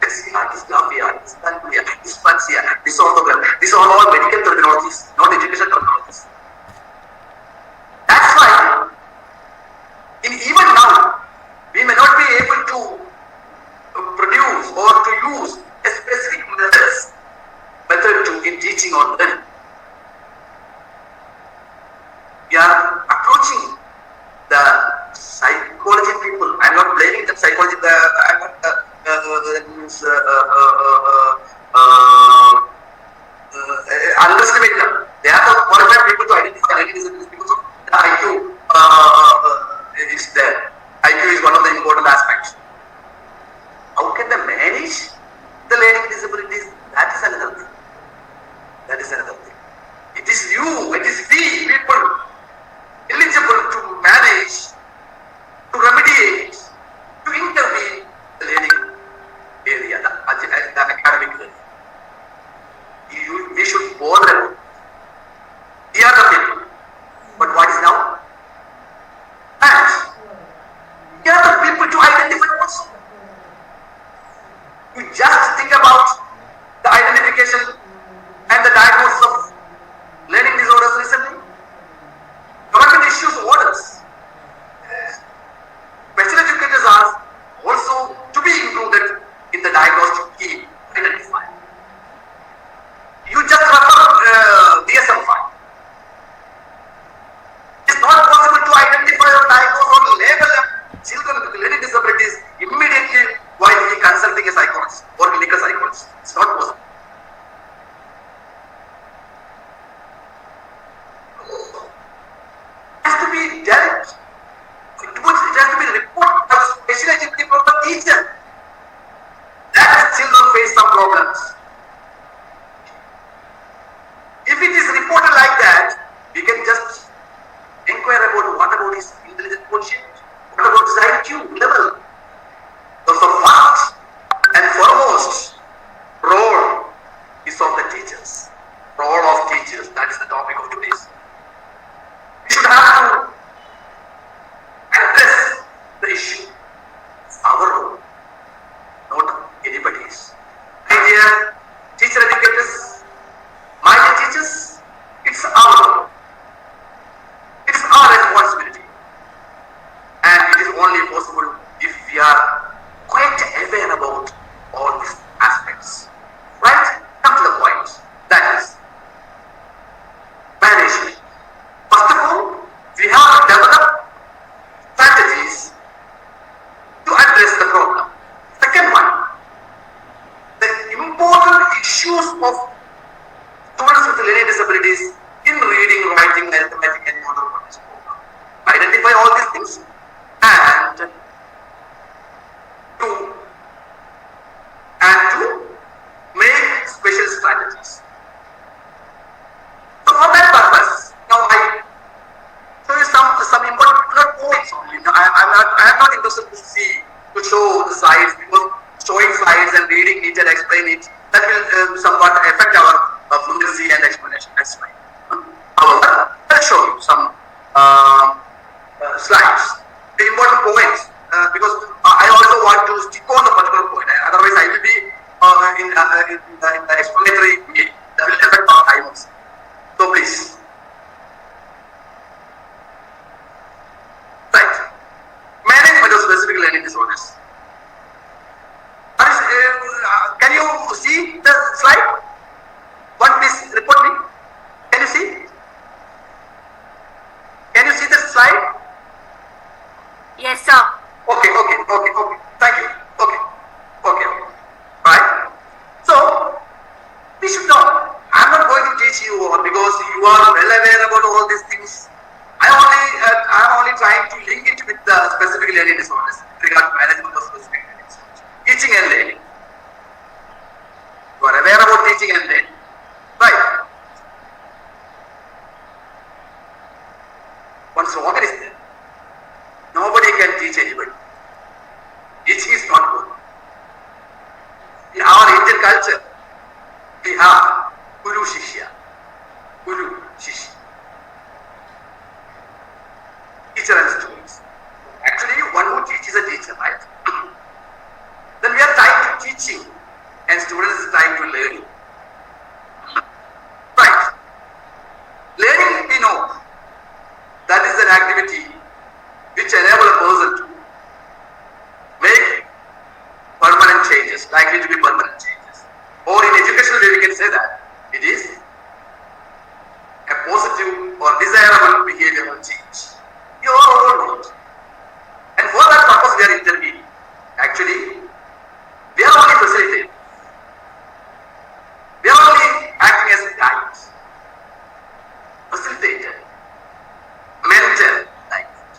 dyslexia, dyscalculia, dysphasia, dysorthogram, these are all medical terminologies, not educational terminologies. That's why even now we may not be able to produce or to use a specific method in teaching or learning. We are approaching the psychology people. I'm not blaming the psychology. I'm not underestimating them. They are the qualified people to identify learning disabilities because of the IQ is there. IQ is one of the important aspects. How can they manage the learning disabilities? That is another thing. That is another thing. It is you, it is we people eligible to manage, to remediate, to intervene the learning area, the academic learning. We should bother. We are the people. But what is now? And we are the people to identify also. You just think about the identification and the diagnosis of learning disorders recently. Government issues orders. Special educators are also to be included in the diagnostic team identified. You just refer DSM-5. It's not possible to identify or diagnose or label children with learning disabilities immediately while consulting a psychologist or clinical psychologist. It's not possible. It has to be dealt. It has to be reported as a special education from the teacher that children face some problems. If it is reported like that, we can just inquire about what about his intelligent quotient, what about his IQ level. So the first and foremost role is of the teachers. Role of teachers, that is the topic of today's. We should have to address the issue. It's our role, not anybody's. My dear teacher educators, my dear teachers, it's our role. It's our responsibility. And it is only possible if we are quite aware about all these aspects. Right? Come to the point. That is management. First of all, we have to develop strategies to address the problem. Second one, the important issues of students with learning disabilities in reading, writing, arithmetic, and motor control. Identify all these things and to make special strategies. So for that purpose, now I show you some important points only. Now I am not interested to show the slides because showing slides and reading it and explain it, that will somewhat affect our fluency and explanation. That's fine. However, I'll show you some slides, the important points, because I also want to stick on the particular point. Otherwise, I will be in the explanatory way. That will affect our time also. So please. Right. Management of specific learning disorders. That slide? One please report me. Can you see? Can you see the slide? Yes, sir. Okay. Thank you. Okay. Right. So we should know. I'm not going to teach you all because you are well aware about all these things. I'm only trying to link it with the specific learning disorders regarding management of specific learning disorders. Teaching and learning. You are aware about teaching and learning, right? One slogan is there. Nobody can teach anybody. Teaching is not good. In our Indian culture, we have Guru Shishya. Teacher and students. Actually, one who teaches a teacher, right? Then we are tied to teaching and students is tied to learning. Right. Learning, we know, that is an activity which enables a person to make permanent changes, likely to be permanent changes. Or in educational way, we can say that it is a positive or desirable behavioral change. You all know it. And for that purpose, we are intervening. Actually, we are only facilitating. We are only acting as guides, facilitator, mentor, like that.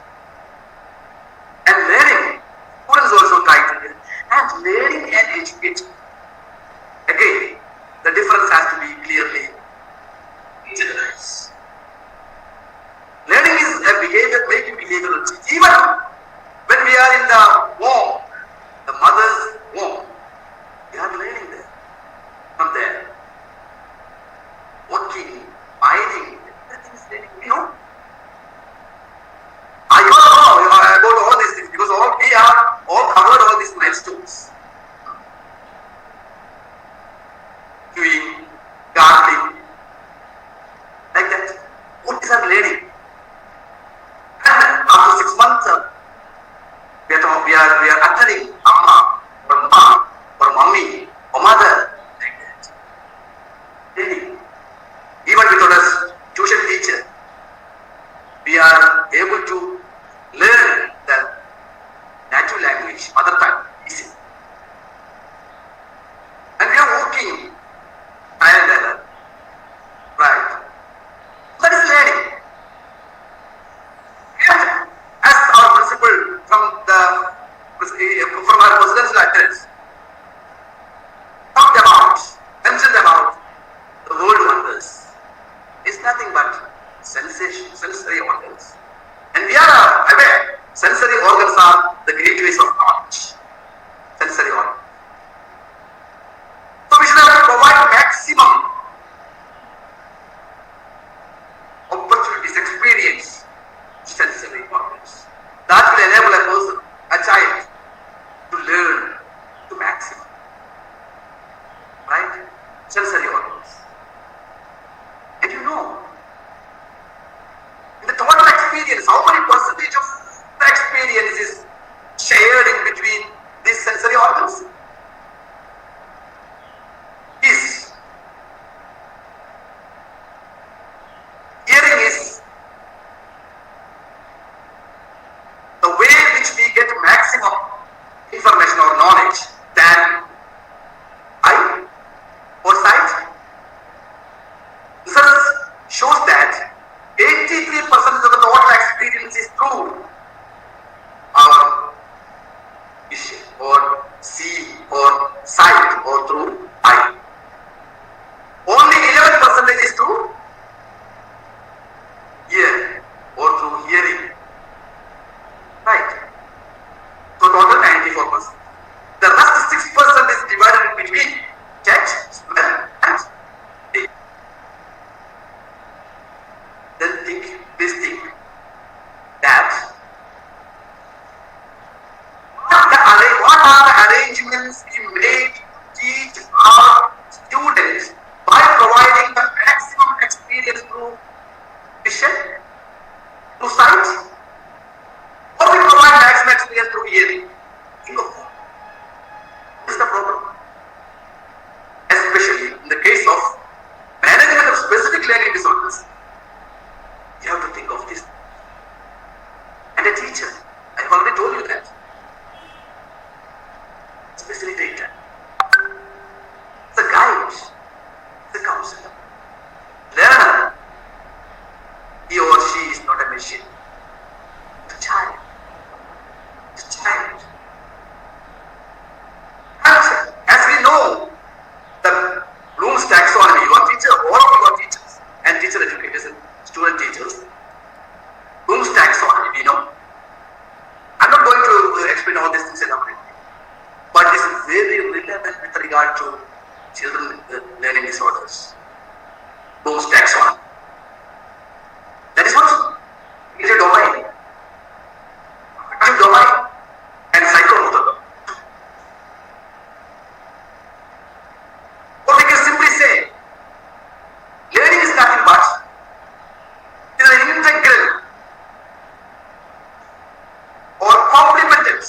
And learning, students also try to learn. And learning and educating. Again, the difference has to be clearly generalized. Learning is a behavior, making behavioral change. Even when we are in the womb, the mother's womb, we are learning there. From there. Walking, biting, everything is learning. You know? I don't know about all these things because we have all covered all these milestones. Doing, gardening, like that. What is our learning? And after 6 months, we are uttering Amma, or Ma, or Mummy, or Mother, like that. Learning. Even without a tuition teacher, we are able to learn the natural language, mother tongue, easily. And we are working trial and error, right? That is learning. And as our principle from our presidential address mentioned about the world wonders, is nothing but sensation, sensory organs. And we are aware, sensory organs are the gateways of knowledge. Sensory organs. So we should have to provide maximum opportunities, experience, sensory organs. That will enable a person, a child, to learn to maximum. Right? Sensory organs. And you know, in the total experience, how many percentage of the experience is shared in and a teacher. I have already told you that. Facilitator. The guide. The counselor. Learner. He or she is not a machine. The child. The child. And as we know, the Bloom's taxonomy, you are teacher, all of you are teachers and teacher educators and student teachers. Bloom's taxonomy, we know. I'm not going to explain all these things elaborately, but this is very relevant with regard to children with learning disorders. Bloom's taxonomy. That is what is a domain. Active domain and psychomotor. Or we can simply say, learning is nothing but it is an integral or complemented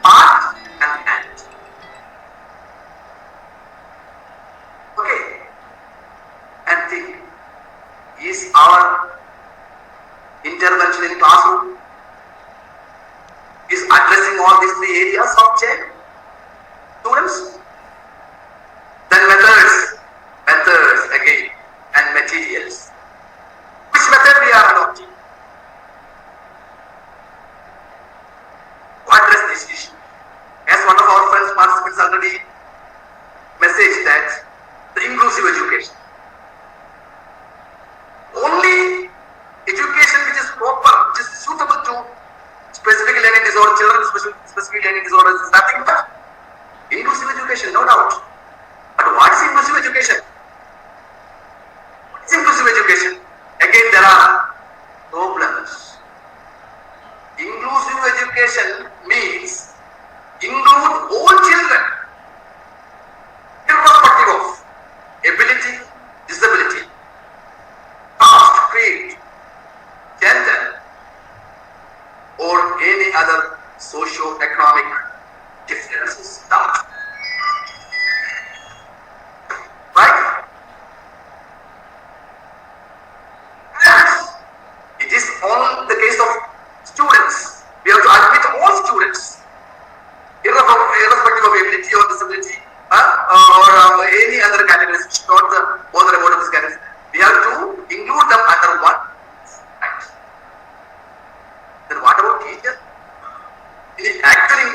part and hand. Okay, and think, is our intervention in classroom is addressing all these three areas of change? Students? Then methods again, and materials. Which method we are adopting to address this issue? As one of our friends participants already messaged that the inclusive education. Only education which is proper, which is suitable to specific learning disorder, children with specific learning disorders is nothing but inclusive education, no doubt. But what is inclusive education? What is inclusive education? Again, there are problems. Inclusive education means include all children, irrespective of ability, disability, caste, creed, gender, or any other socio-economic differences. Right? And it is on the case of students. We have to admit all students, irrespective of ability or disability, or any other categories, which is not the bother about this category. We have to include them under one. Right? Then what about teacher? Actually,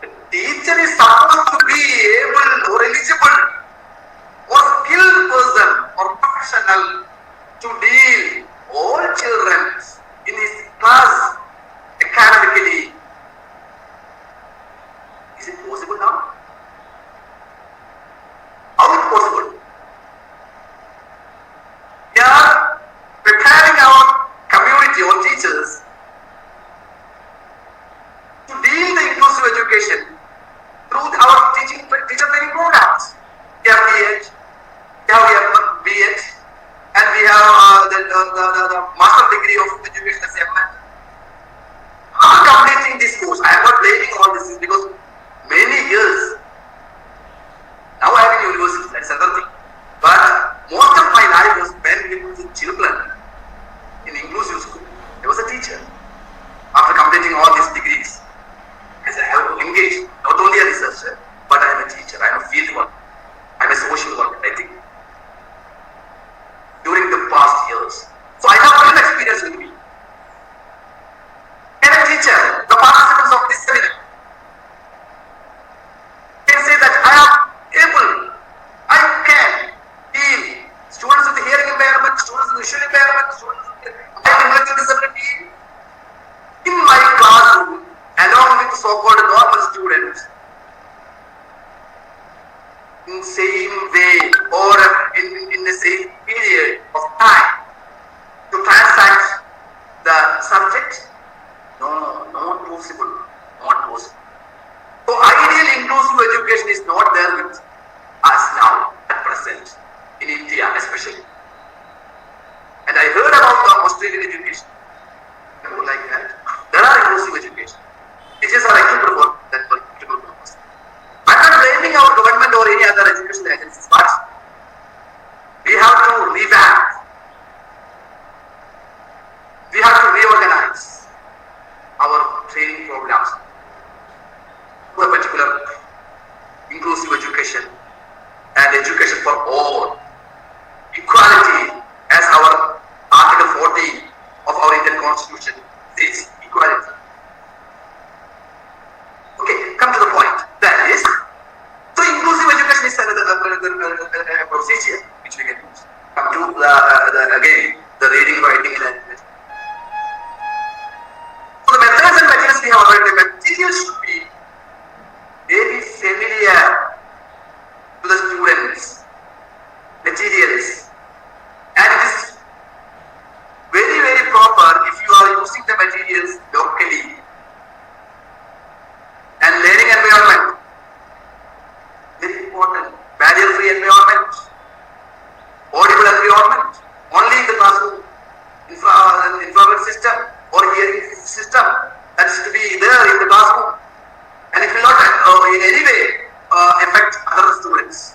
the teacher is supposed to be able or eligible or skilled person or professional to deal all children in his class academically. Is it possible now? How is it possible? We are preparing our community or teachers to deal the inclusive education through our teacher training programs. We have BEd, BEd, and we have the master degree of education as after completing this course, I am not blaming all this because many years now I am in university, that's another thing. But most of my life was spent with children in inclusive school. I was a teacher after completing all these degrees. Because I have engaged not only a researcher, but I am a teacher, I am a field worker, I am a social worker, I think, during the past years. So I have real experience with me. And a teacher, the participants of this seminar can say that I am able, I can deal students with hearing impairment, students with visual impairment, students with intellectual disability in my classroom along with so-called normal students in same way or in the same period of time to transact the subject? No, not possible. Not possible. So ideal inclusive education is not there with us now at present in India especially. And I heard about the Australian education. Like that. There are inclusive education. Teachers are equipped for that particular purpose. I'm not blaming our government or any other educational agencies, but revamp. We have to reorganize our training programs for a particular inclusive education and education for all. Equality, as our Article 40 of our Indian Constitution says, equality. Okay, come to the point. That is, so inclusive education is another procedure which we can use. Come to again the reading, writing, and language. So the methods and materials we have already. Materials should be very familiar to the students. Materials, and it is very, very proper if you are using the materials locally. And learning environment, very important. Barrier-free environment, audible environment, only in the classroom, infrared system or hearing system that is to be there in the classroom, and it will not in any way affect other students.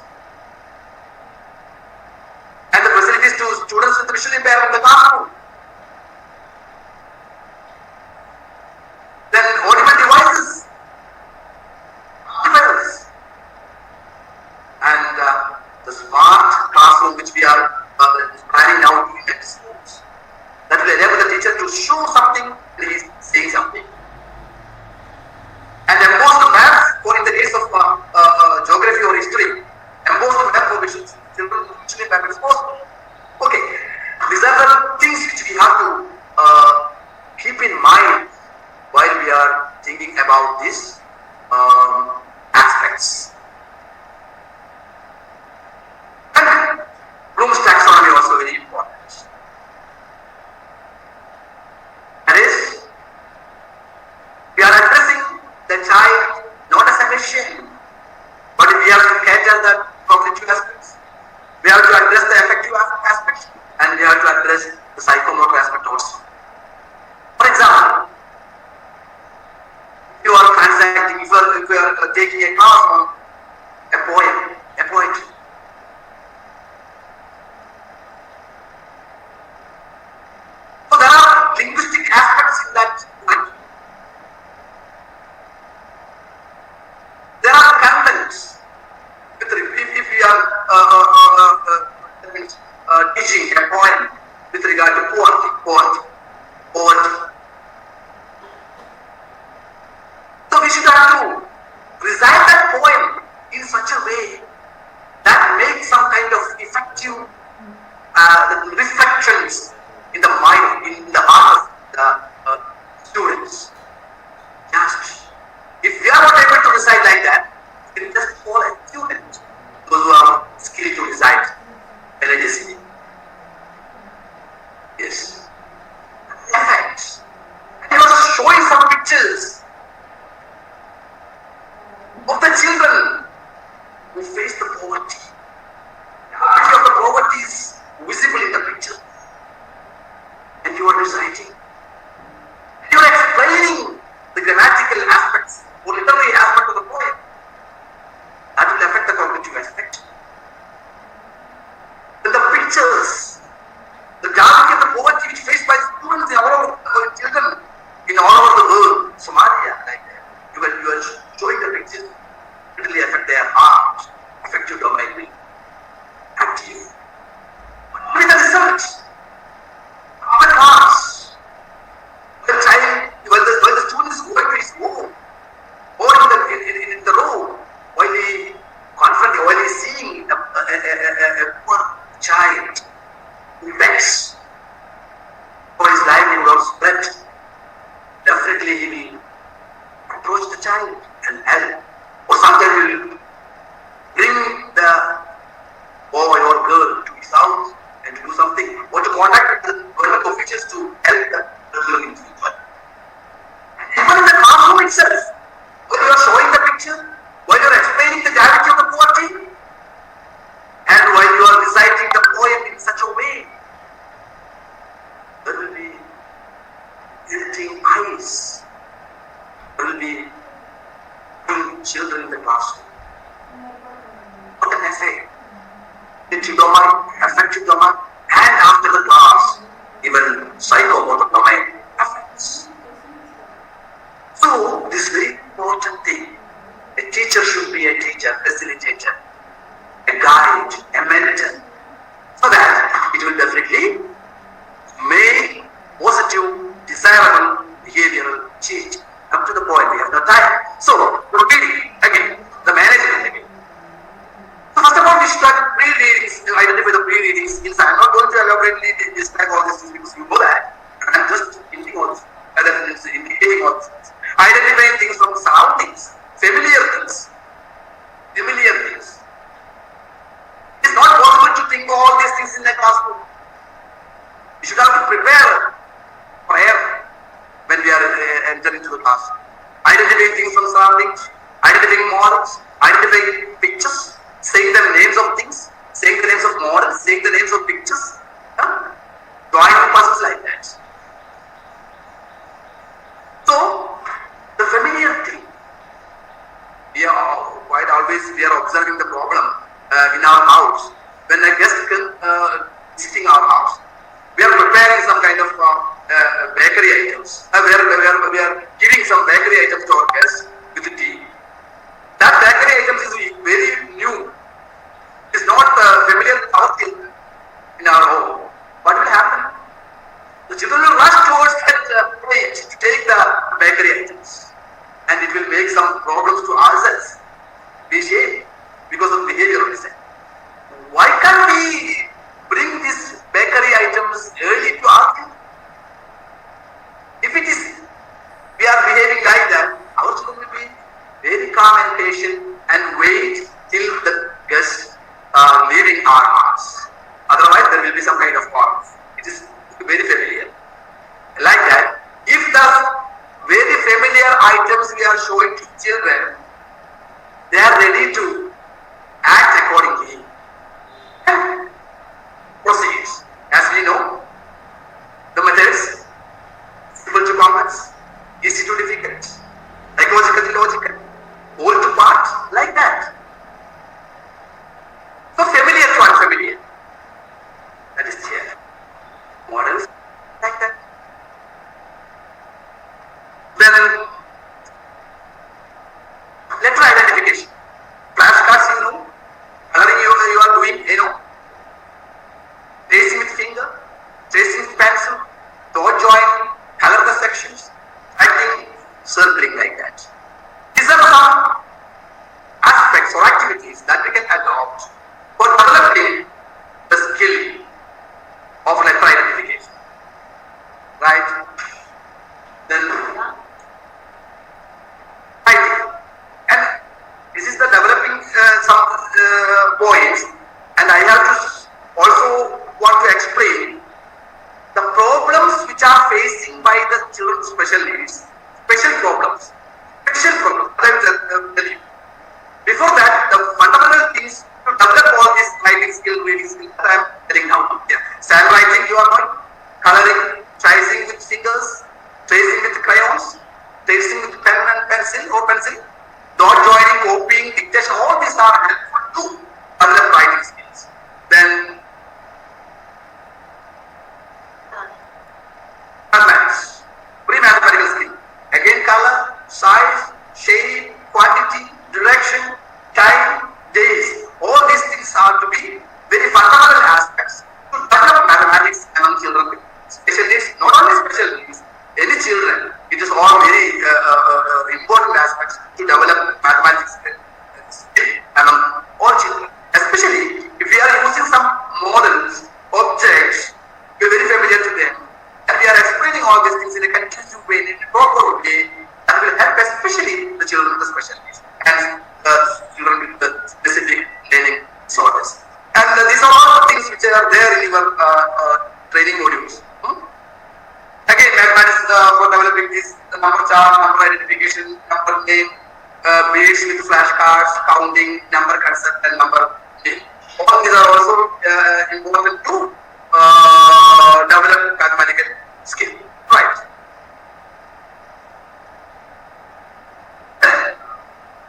And the facilities to students with visual impairment in the classroom. Then audible devices, and the smart classroom which we are planning now to get schools, that will enable the teacher to show something and he is saying something. And embossed maps, or in the case of geography or history, embossed map for visual children visually impairment is possible. Okay, these are the things which we have to keep in mind while we are thinking about these aspects. And Bloom's taxonomy also very important. That is, we are addressing the child not as a machine, but we have to cater the cognitive aspects. We have to address the affective aspects, and we have to address the psychomotor aspect also. For example, if you are transacting, if you are taking a class on a poem, a poetry. So there are linguistic aspects in that poetry. There are contents. If we are teaching a poem with regard to poetry. So we should have to recite that poem in such a way that makes some kind of effective reflections in the mind, in the heart of the students. Just if we are not able to recite like that, we can just call a student, those who are skilled to recite religiously. Yes. Effects. And he was showing some pictures of the children who face the poverty. The poverty of the poverty is visible in the picture. And you are reciting. You are explaining the grammatical aspects or literary aspect of the poem. That will affect the cognitive aspect. Then the pictures, the gravity of the poverty which faced by students in all over children in all over the world, Somalia, like that. You are showing the pictures, it will affect their heart, affect your domain, active. What is the result? Of the class, the child, when the student is going to his home, or in the room, while he is seeing a poor child who begs for his livelihood or spread, definitely he will approach the child and help. Or sometimes he will bring the boy or girl to his house and to do something, or to contact the government officials to help the little individual. Even in the classroom itself, when you are showing the picture, while you are explaining the gravity of the poverty, and while you are reciting the poem in such a way, there will be melting eyes. There will be children in the classroom. What can I say? Affective domain, psychomotor domain affects. So, this very important thing, a teacher should be a teacher, facilitator, a guide, a mentor, so that it will definitely make positive, desirable behavioral change. Up to the point, we have no time. So, repeating again, the management again. So, first of all, we should start pre-readings, identify the pre-reading skills. I am not going to elaborately describe all these things because you know that. I am just hinting on this, indicating all these things. Identifying things from surroundings, familiar things. Familiar things. It is not possible to think all these things in the classroom. You should have to prepare prior when we are entering into the class. Identifying things from surroundings, identifying models, identifying pictures, saying the names of things, saying the names of models, saying the names of pictures. Drawing puzzles like that. So, the familiar thing. We are quite always we are observing the problem in our house. When a guest visiting our house, we are preparing some kind of bakery items. We are giving some bakery items to our guests with the tea. That bakery items is very new. It is not familiar with our children in our home. What will happen? The children will rush towards that plate to take the bakery items, and it will make some problems to ourselves. We shame because of behavioral design. Why can't we bring these bakery items early to our children? If it is, we are behaving like that, our children will be very calm and patient and wait till the guests are leaving our house. Otherwise, there will be some kind of problems. It is very familiar. Like that, if the very familiar items we are showing to children, they are ready to act accordingly and proceed. As we know, the methods, simple to complex, easy to difficult, psychological to logical, whole to part, like that. So familiar to unfamiliar. That is here. Models like that. Then letter identification. Flashcards, coloring you are doing, tracing with finger, tracing with pencil, dot join, color the sections, writing, circling like that. These are some aspects or activities that we can adopt for developing the skill of letter identification. Right? Then writing. And this is the developing some points, and I have to also want to explain the problems which are facing by the children with special needs. Special problems. I will tell you. Before that, the fundamental things to develop all these writing skill, reading skill that I am telling now. Yeah. Sand writing you are going, coloring, tracing with fingers, tracing with crayons, tracing with pen and pencil or pencil, dot joining, copying, dictation, all these are helpful to develop writing skills. Then mathematics, pre-mathematical skill. Again, color, size, shape, quantity, direction, time, days. All these things are to be very fundamental aspects to develop mathematics among children with special needs. Not only special needs, any children. It is all very important aspects to develop mathematics among all children. Especially if we are using some models, objects, we are very familiar to them, and we are explaining all these things in a continuous way, in a proper way, that will help especially the children with the special needs and the children with the specific learning disorders. And these are all things which are there in your training modules. Again, mathematics for developing this number chart, number identification, number name, beads with flashcards, counting, number concept, and number name. All these are also important to develop mathematical skill. Right.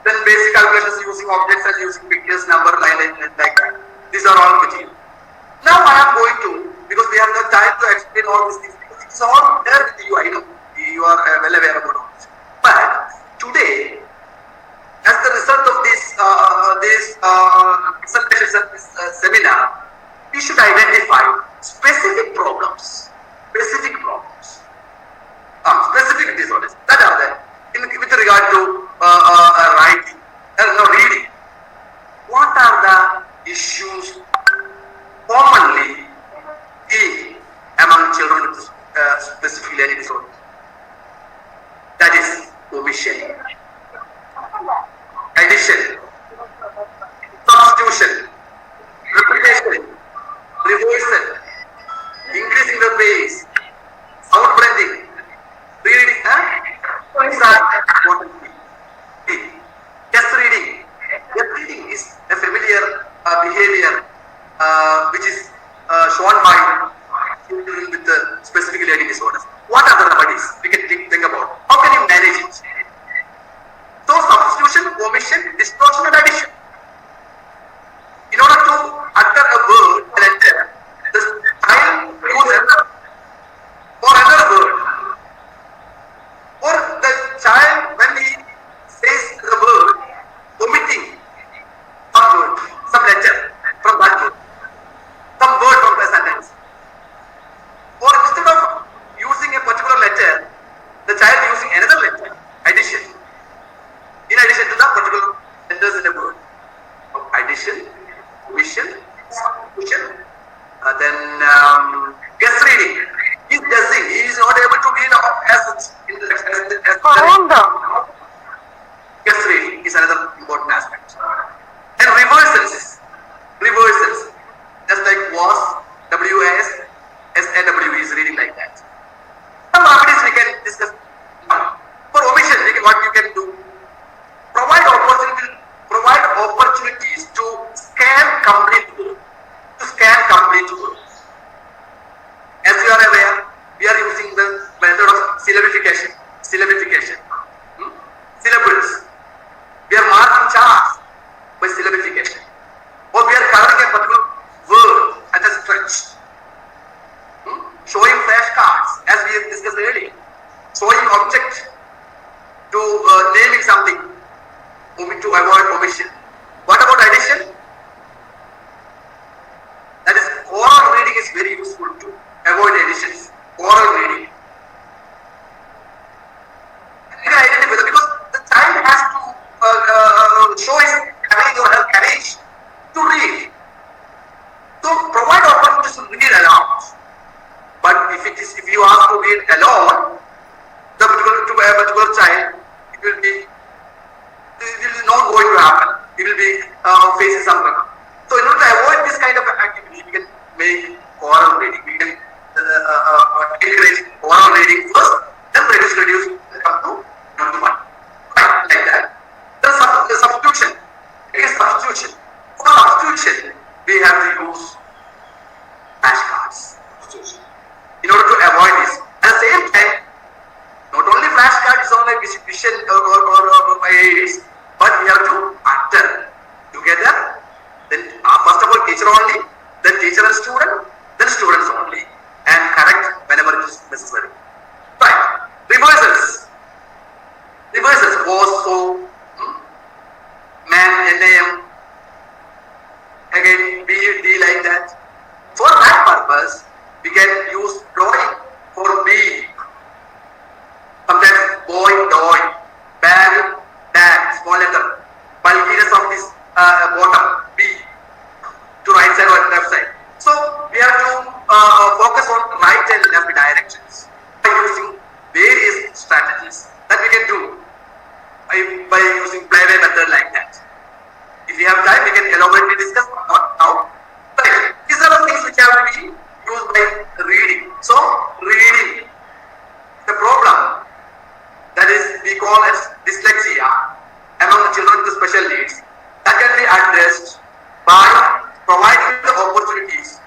Then basic calculations using objects and using pictures, number, line, like that. These are all material. Now I am going to, because we have no time to explain all these things, because it It's all there with you. I know you are well aware about it. But today, as the result of this presentation, this seminar, we should identify specific problems, specific disorders that are there with regard to writing, reading. What are the issues commonly seen among children with specific learning disorders? That is omission, addition, substitution, repetition, reversal, increasing the pace, sound blending, reading, just reading. Just reading is a familiar behavior which is shown by children with specific learning disorders. What are the remedies we can think about? How can you manage it? So substitution, omission, distortion and addition. In order to utter a word, a letter, the child uses for another word. Or the child, when he says the word, omitting some word, some letter from that word, some word from the sentence. Or instead of using a particular letter, the child using another letter, addition. In addition to the particular letters in a word. Addition, omission, substitution, then guess reading. He's guessing. He is not able to read as guess reading is another important aspect. And reversals. Just like was, WAS, SAW is reading like that. Some remedies we can discuss. For omission, what you can do. Provide opportunities to scan complete words. As you are aware, we are using the method of syllabification. Syllables. We are marking charts by syllabification. Or we are covering a particular word at a stretch. Showing flashcards, as we have discussed earlier. Showing object to naming something. To avoid omission. What about addition? That is, oral reading is very useful to avoid additions. Oral reading. You can identify that because the child has to show his courage or her courage to read. So provide opportunities to read aloud. But if you ask to read alone, to a particular child, it is not going to happen. It will be facing some problem. So in order to avoid this kind of activity, we can make oral reading. We can encourage oral reading first, then reduce up to 1. Right, like that. The substitution. Again, substitution. For substitution, we have to use flashcards. In order to avoid this. At the same time, not only flashcards is only vision or aids, but we have to utter together. Then first of all teacher only, then teacher and student, then students only, and correct whenever it is necessary. Right. Reversals was so man, NAM, again B like that. For that purpose, we can use drawing for B. Sometimes boy, doy, bag, dad, small letter, bulkiness of this bottom, B, to right side or left side. So we have to focus on right and left directions by using various strategies that we can do by using playway method like that. If we have time, we can elaborately discuss, not now. Right. These are the things which have to be used by reading. So reading, the problem that is we call as dyslexia among the children with special needs, that can be addressed by providing the opportunities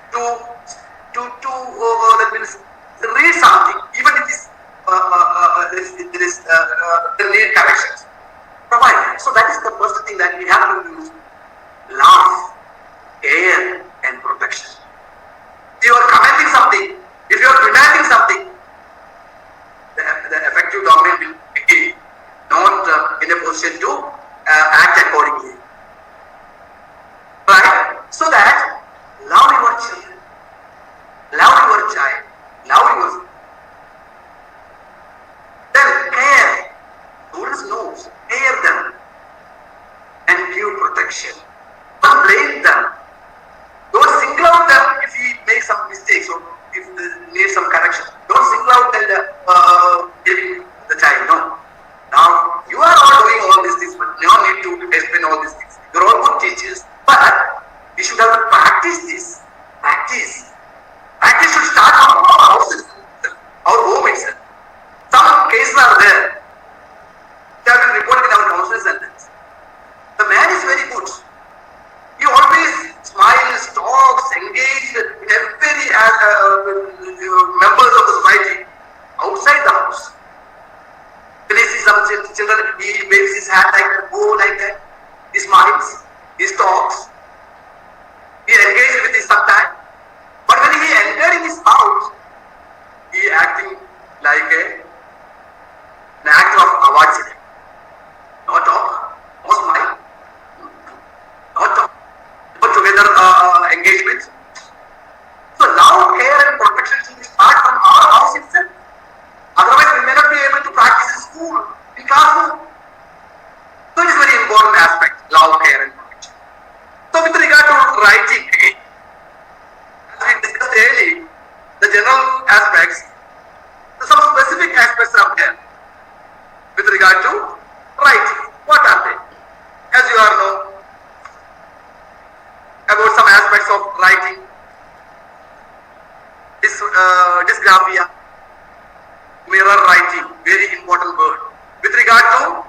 to that means read something, even if it is there need corrections. Provide. So that is the So that love your children, love your child, love your then care. Students knows, care them and give protection. Don't blame them. Don't single out them if he makes some mistakes or if they need some correction. Don't single out and giving the child. No. Now you are all doing all these things, but no need to explain all these things. You're all good teachers, but we should have to practice this. Practice. Practice should start from our houses, our home itself. Some cases are there. They have been reported in our council centers. The man is very good. He always smiles, talks, engaged with every members of the society outside the house. When he sees some children, he waves his hand like that, go like that. He smiles, he talks, he engages with his sometime. But when he entered in his house, he acting like an actor of award city. No talk, no smile, no talk, no together engagement. So love, care and protection should start from our house itself. Otherwise we may not be able to practice in school, in classroom. So it is very important aspect, love, care and protection. So with regard to writing again, as we discussed earlier, the general aspects, some specific aspects are there with regard to writing. What are they? As you all know about some aspects of writing, dysgraphia, mirror writing, very important word. With regard to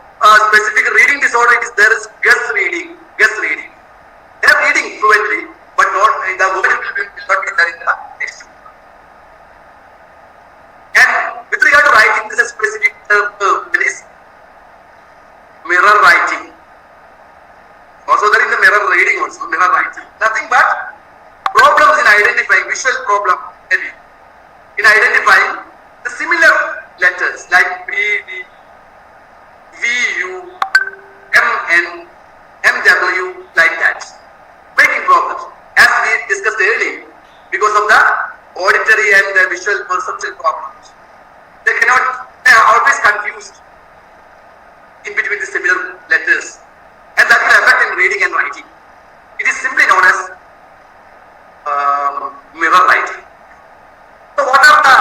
specific reading disorder, there is guess reading. They are reading fluently, but not the word will not be there in the text. And with regard to writing, this is a specific term, that is mirror writing. Also there is the mirror reading also, mirror writing. Nothing but problems in identifying, visual problem in identifying the similar letters like B, D, V, U, M, N, M, W, like that. Making problems. As we discussed earlier, because of the auditory and the visual perceptual problems. They are always confused in between the similar letters, and that will affect in reading and writing. It is simply known as mirror writing. So what are the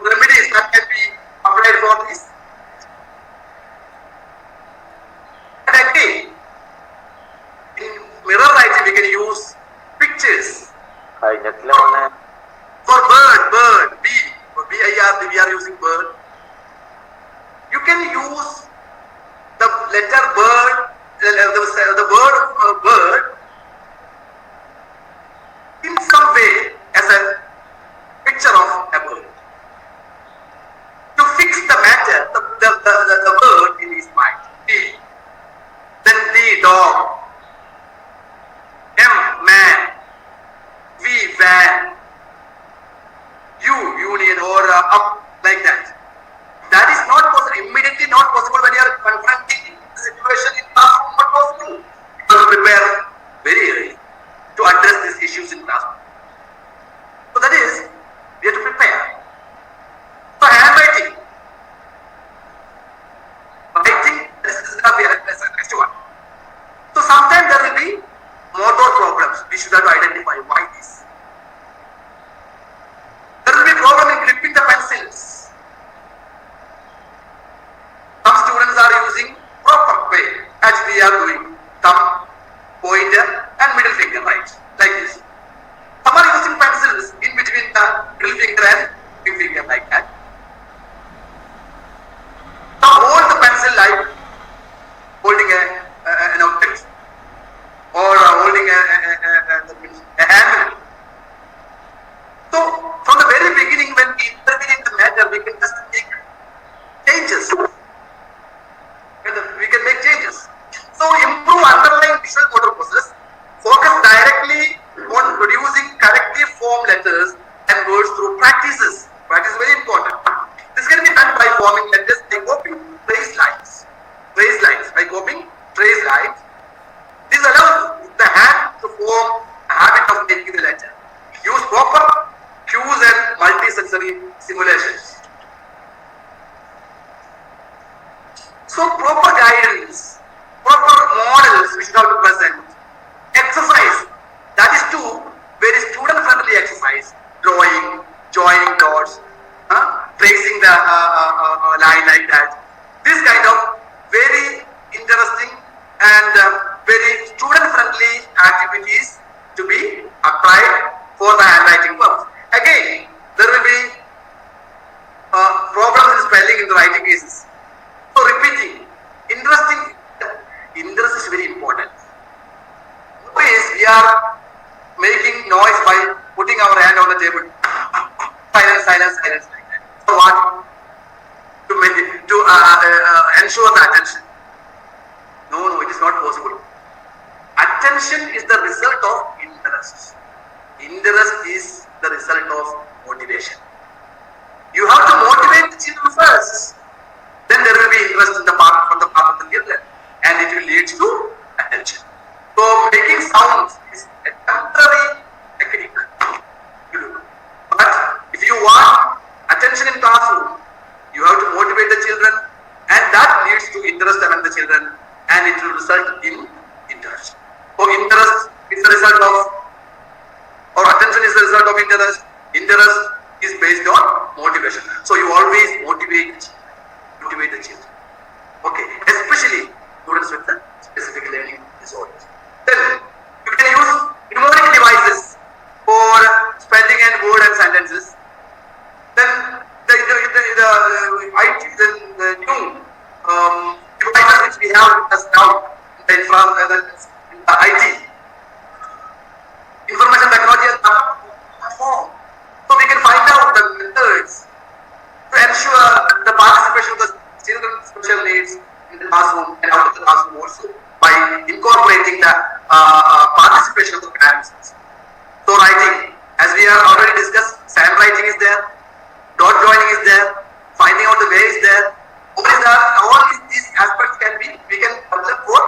remedies that can be applied for this? And again, in mirror writing we can use pictures. For bird, B, for B-I-R, we are using bird. You can use the letter bird, the word bird in some way as a picture of a bird. To fix the matter, the bird in his mind. D. Then D, dog. M, man. V, van. U, union, or up, like that. That is not possible, immediately not possible when you are confronting the situation in classroom, not possible. You have to prepare very early to address these issues in classroom. So that is, we have to prepare. So handwriting. This is the next one. So sometimes there will be motor problems. We should have to identify why this. There will be problem in gripping the pencils. Some students are using proper way, as we are doing, thumb, pointer and middle finger, right? Like this. Some are using pencils in between the middle finger and ring finger, like that. Some hold the pencil like holding an object or holding a handle simulations. So proper guidance, proper models which you have to present, exercise, that is too very student-friendly exercise, drawing, joining dots, tracing the line like that. This kind of very interesting and very student-friendly activities to be applied for the handwriting purpose. Again, there will be problems in spelling in the writing cases. So repeating, interest is very important. Always we are making noise by putting our hand on the table. Silence, silence, silence like that. So what? To make it, to ensure the attention. No, it is not possible. Attention is the result of interest. Interest is the result of motivation. You have to motivate the children first. Then there will be interest in the part from the part of the children, and it will lead to attention. So making sounds is a temporary technique. But if you want attention in classroom, you have to motivate the children, and that leads to interest among the children, and it will result in interest. So interest is the result of, or attention is the result of interest. Interest is based on motivation. So you always motivate the children. Okay, especially students with the specific learning disorders. Then you can use mnemonic devices for spelling and word and sentences. Then the new devices which we have as now in the IT, information technology has come. So we can find out the methods to ensure the participation of the children with special needs in the classroom and out of the classroom also by incorporating the participation of the parents. So writing, as we have already discussed, sand writing is there, dot joining is there, finding out the way is there. All these aspects we can develop for,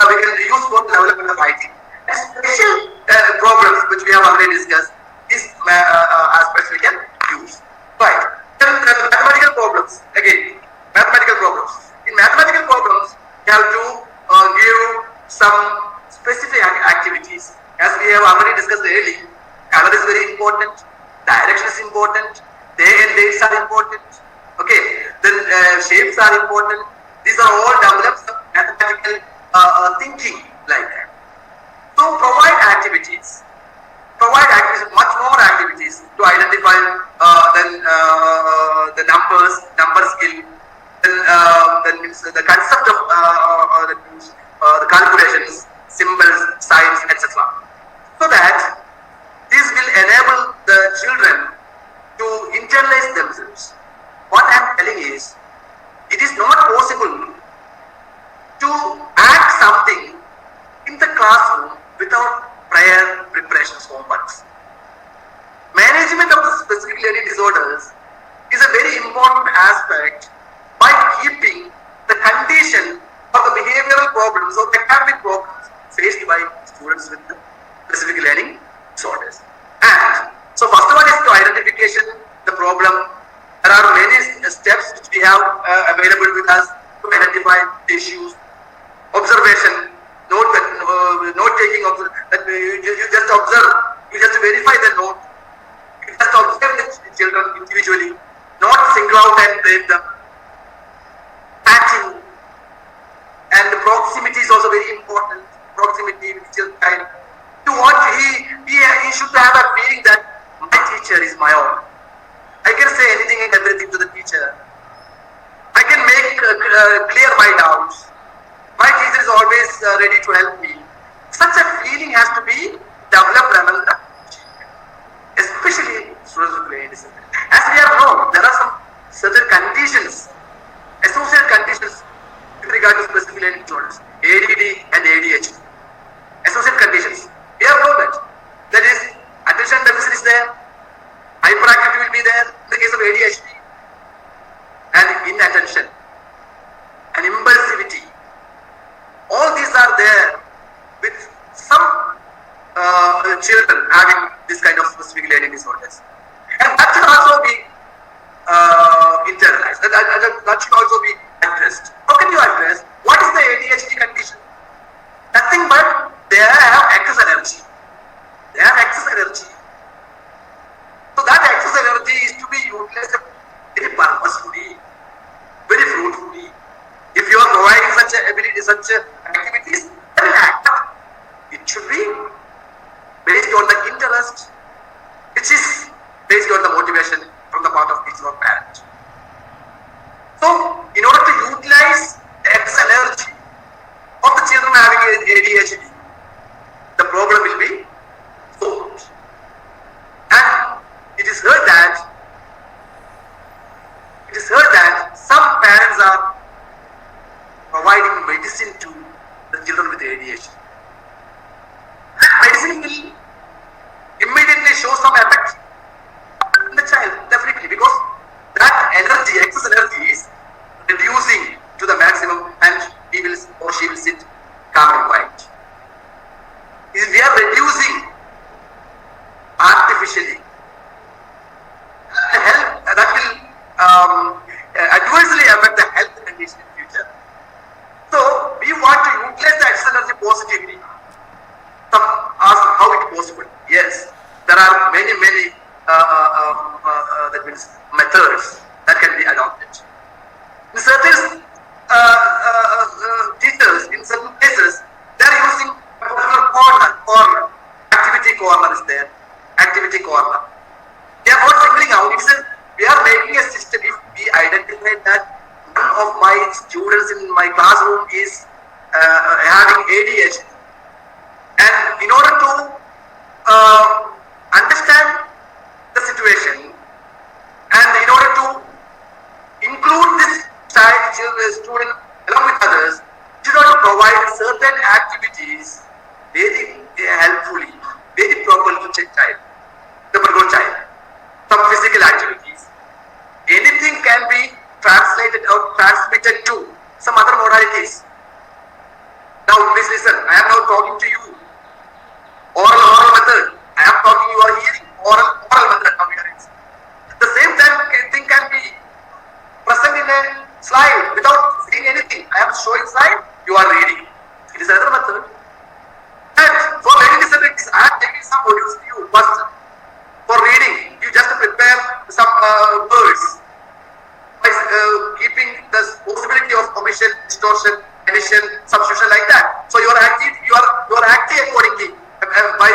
we can use for development of writing. And special problems which we have already discussed, these aspects we can use. Right. Then mathematical problems, again, mathematical problems. In mathematical problems, you have to give some specific activities. As we have already discussed earlier, color is very important, direction is important, day and dates are important, okay, then shapes are important. These are all developed some mathematical thinking like that. So provide activities, much more activities to identify the number skill, then the concept of the calculations, symbols, signs, etc. So that this will enable the children to internalize themselves. What I am telling is, it is not possible to act something in the classroom without prior preparations homeworks. Management of the specific learning disorders is a very important aspect by keeping the condition of the behavioral problems or academic problems faced by students with the specific learning disorders. And so first one is the identification, the problem. There are many steps which we have available with us to identify the issues. Observation, note taking, that you just observe, you just verify the note, you just observe the children individually, not single out and blame them. Matching, and the proximity is also very important. Proximity with child. To what he should have a feeling that my teacher is my own. I can say anything and everything to the teacher. I can make clear my doubts. My teacher is always ready to help me. Such a feeling has to be developed among the children, especially students with learning disability. As we have known, there are some certain conditions, associated conditions with regard to specific learning disorders, ADD and ADHD. Associated conditions. We have known that. That is, attention deficit is there, hyperactivity will be there in the case of ADHD, and inattention, and impulsivity. All these are there with some children having this kind of specific learning disorders. And that should also be addressed. That should also be addressed. How can you address? What is the ADHD condition? Nothing but they have excess energy. They have excess energy. So that excess energy is to be utilized very purposefully, very fruitfully. If you are providing such ability, such activities, then act. It should be based on the interest, which is based on the motivation from the part of teacher or parent. So, in order to utilize the excess energy of the children having ADHD, the problem will be solved. And it is heard that some parents are providing medicine to the children with ADHD. That medicine will immediately show some effect in the child, definitely, because that energy, excess energy is reducing to the maximum and he will or she will sit calm and quiet. If we are reducing artificially, that will adversely affect the health condition in future. So we want to utilize the excess energy positively. Some ask how it is possible. Yes, there are many that means methods that can be adopted. In certain teachers, in certain cases, they are using a particular corner. Activity corner is there. Activity corner. They are not singling out. It says we are making a system. If we identify that one of my students in my classroom is having ADHD, and in order to understand the situation, and in order to include this student along with others, you have to provide certain activities very helpfully, very properly to the child. Some physical activities. Anything can be translated or transmitted to some other modalities. Now please listen, I am now talking to you. Oral method. I am talking, you are hearing. Oral method now we are using. At the same time, thing can be present in a slide without saying anything. I am showing slide, you are reading. It is another method. And for learning disabilities, I am taking some modules to you. First, for reading, you just prepare some words by keeping the possibility of omission, distortion, addition, substitution like that. So you are acting accordingly by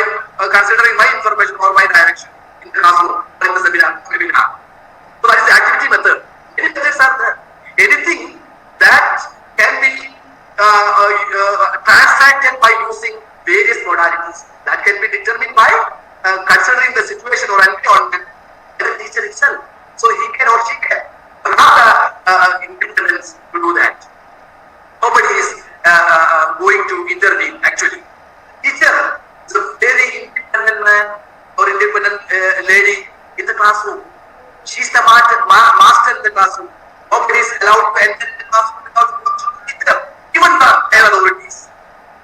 considering my information or my direction in the classroom or in the seminar. So that is the activity method. Any methods are there. Anything that can be transacted by using various modalities that can be determined by considering the situation or environment by the teacher itself. So he can or she can have the independence to do that. Nobody is going to intervene actually. Teacher is a very independent man or independent lady in the classroom. She is the master in the classroom. Nobody is allowed to enter the classroom without even the higher authorities,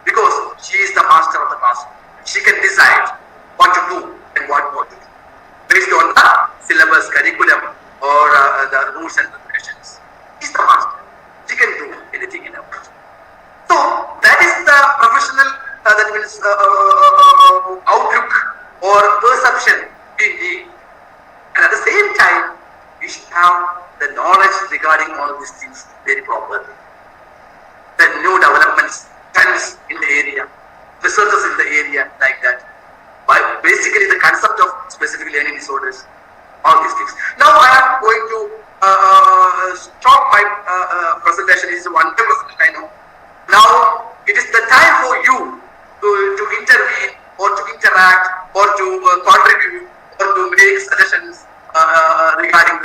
because she is the master of the classroom. She can decide what to do and what not to do based on the syllabus, curriculum, or the rules and regulations. She is the master. She can do anything in her world. So that is the professional that means outlook or perception we need. And at the same time, we should have the knowledge regarding all these things very properly. The new developments, trends in the area, researchers in the area like that. Basically the concept of specific learning disorders, all these things. Now I am going to stop my presentation. It is a one-time presentation, I know. Now it is the time for you to intervene or to interact or to contribute or to make suggestions regarding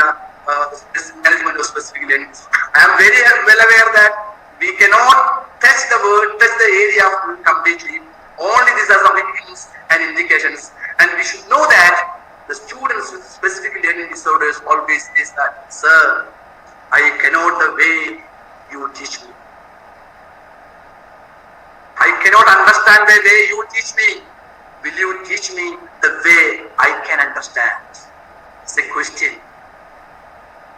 this management of specific learning. I am very well aware that we cannot touch the area completely. Only these are some hints and indications, and we should know that the students with specific learning disorders always is that, sir, I cannot the way you teach me. I cannot understand the way you teach me. Will you teach me the way I can understand? It's a question.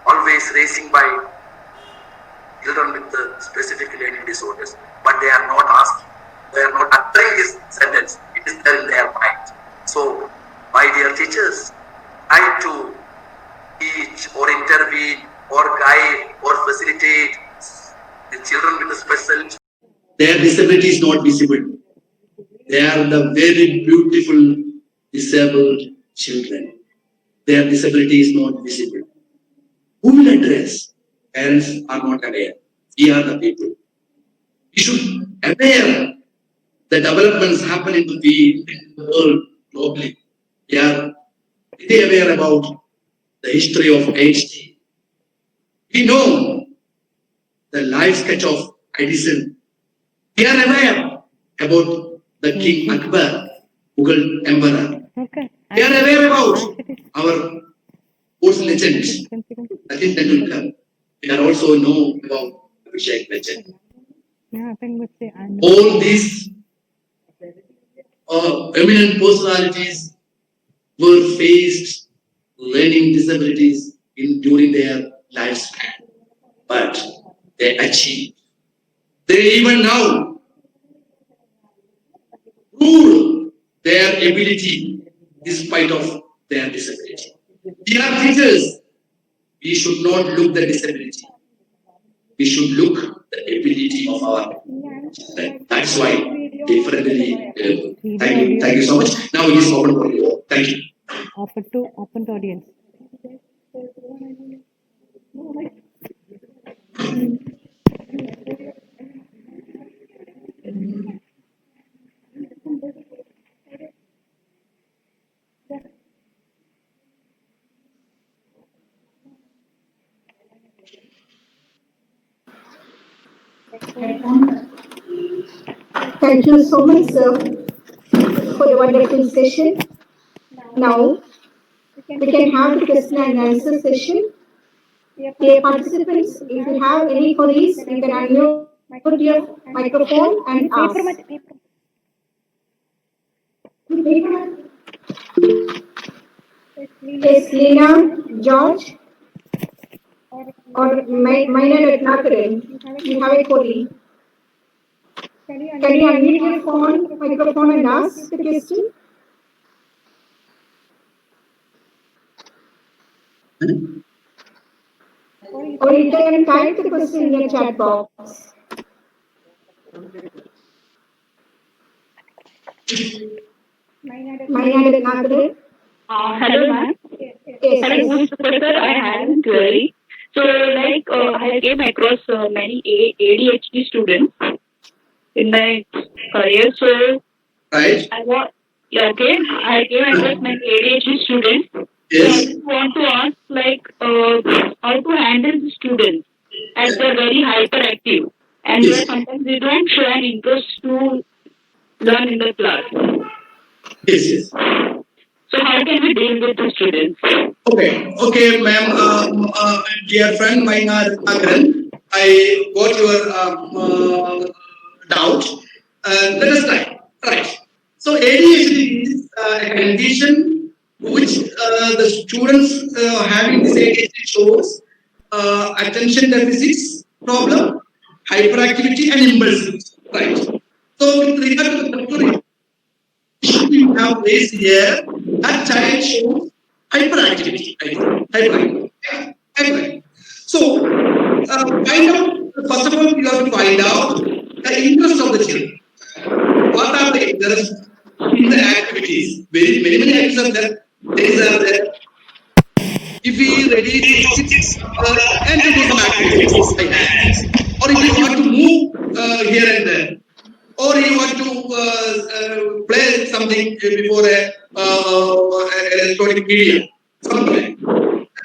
always raising by children with specific learning disorders, but they are not asking, they are not uttering this sentence. It is there in their mind. So, my dear teachers, try to teach or intervene or guide or facilitate the children with special. Their disability is not visible. They are the very beautiful disabled children. Their disability is not visible. Who will address? Parents are not aware. We are the people. We should aware the developments happen in the world globally. We are very aware about the history of Einstein. We know the life sketch of Edison. We are aware about the King Akbar, Mughal Emperor. We are aware about our sports legends, Sachin Tendulkar. We are also know about Abhishek Bachchan. All these eminent personalities were faced learning disabilities during their lifespan, but they achieved. They even now prove their ability despite of their disability. We are teachers. We should not look the disability. We should look the ability of our children. That's why differently. Thank you so much. Now it is open for you. Thank you. Open to audience. Thank you so much, sir, for the wonderful session. Now, we can have the question and answer session. Dear participants, if you have any queries, you can unmute your microphone and ask. Yes, Lina, George, or Maina Ratnakaran, you have a query. Can you unmute your microphone and ask the question? Or you can type the question in the chat box. Maina Ratnakaran. Hello, ma'am. Yes, Hello, yes. Professor. I have a query. So, I came across many ADHD students in my career. So, Right? I came across many ADHD students. Yes. So, I just want to ask, how to handle the students as they're very hyperactive and Yes. sometimes they don't show an interest to learn in the class. Yes. So, how can we deal with the students? Okay, ma'am. Dear friend, Maina Ratnakaran, I got your doubt. Let us try. Right. So ADHD is a condition which the students having this ADHD shows attention deficits problem, hyperactivity, and impulsivity. Right. So with regard to the we have raised here, that child shows hyperactivity. Hyperactivity. So, find out, first of all, you have to find out the interest of the children. What are the interests in the activities? Many activities are there. Things are there. If we are ready to sit and to do some activities by hands, or if you want to move here and there, or you want to play something before a electronic media, something.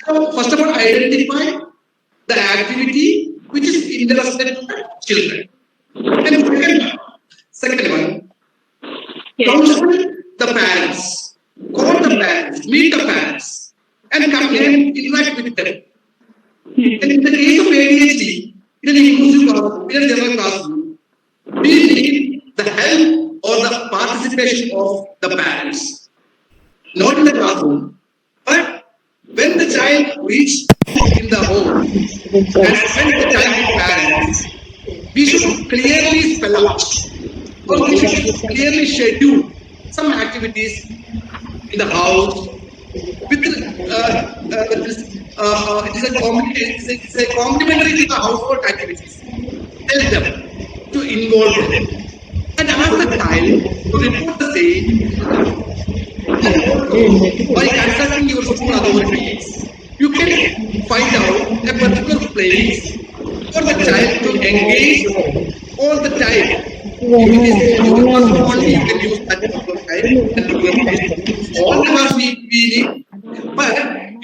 So first of all, identify the activity which is interested to children. And second one, counsel the parents, call the parents, meet the parents, and come here and interact with them. And in the case of ADHD, in an inclusive classroom, in a general classroom, we need the help or the participation of the parents. Not in the classroom, but when the child reaches in the home, And when the child with parents, we should clearly spell out, or we should clearly schedule some activities in the house with it's a complementary to the household activities. Tell them to involve them and ask the child to report the same. And also, by consulting your school authorities, you can find out a particular place for the child to engage all the time. If it is your classroom only, you can use that particular time, that particular place. All the class we need, but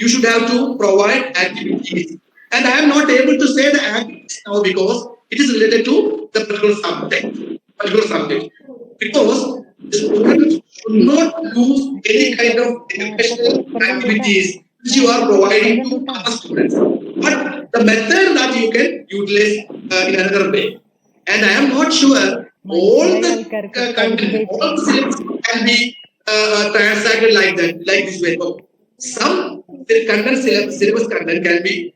you should have to provide activities. And I am not able to say the activities now because it is related to the particular subject. Because the students should not lose any kind of educational activities which you are providing to other students. But the method that you can utilize in another way. And I am not sure all the content, all the syllabus can be transacted like that, like this way. No. Some syllabus content can be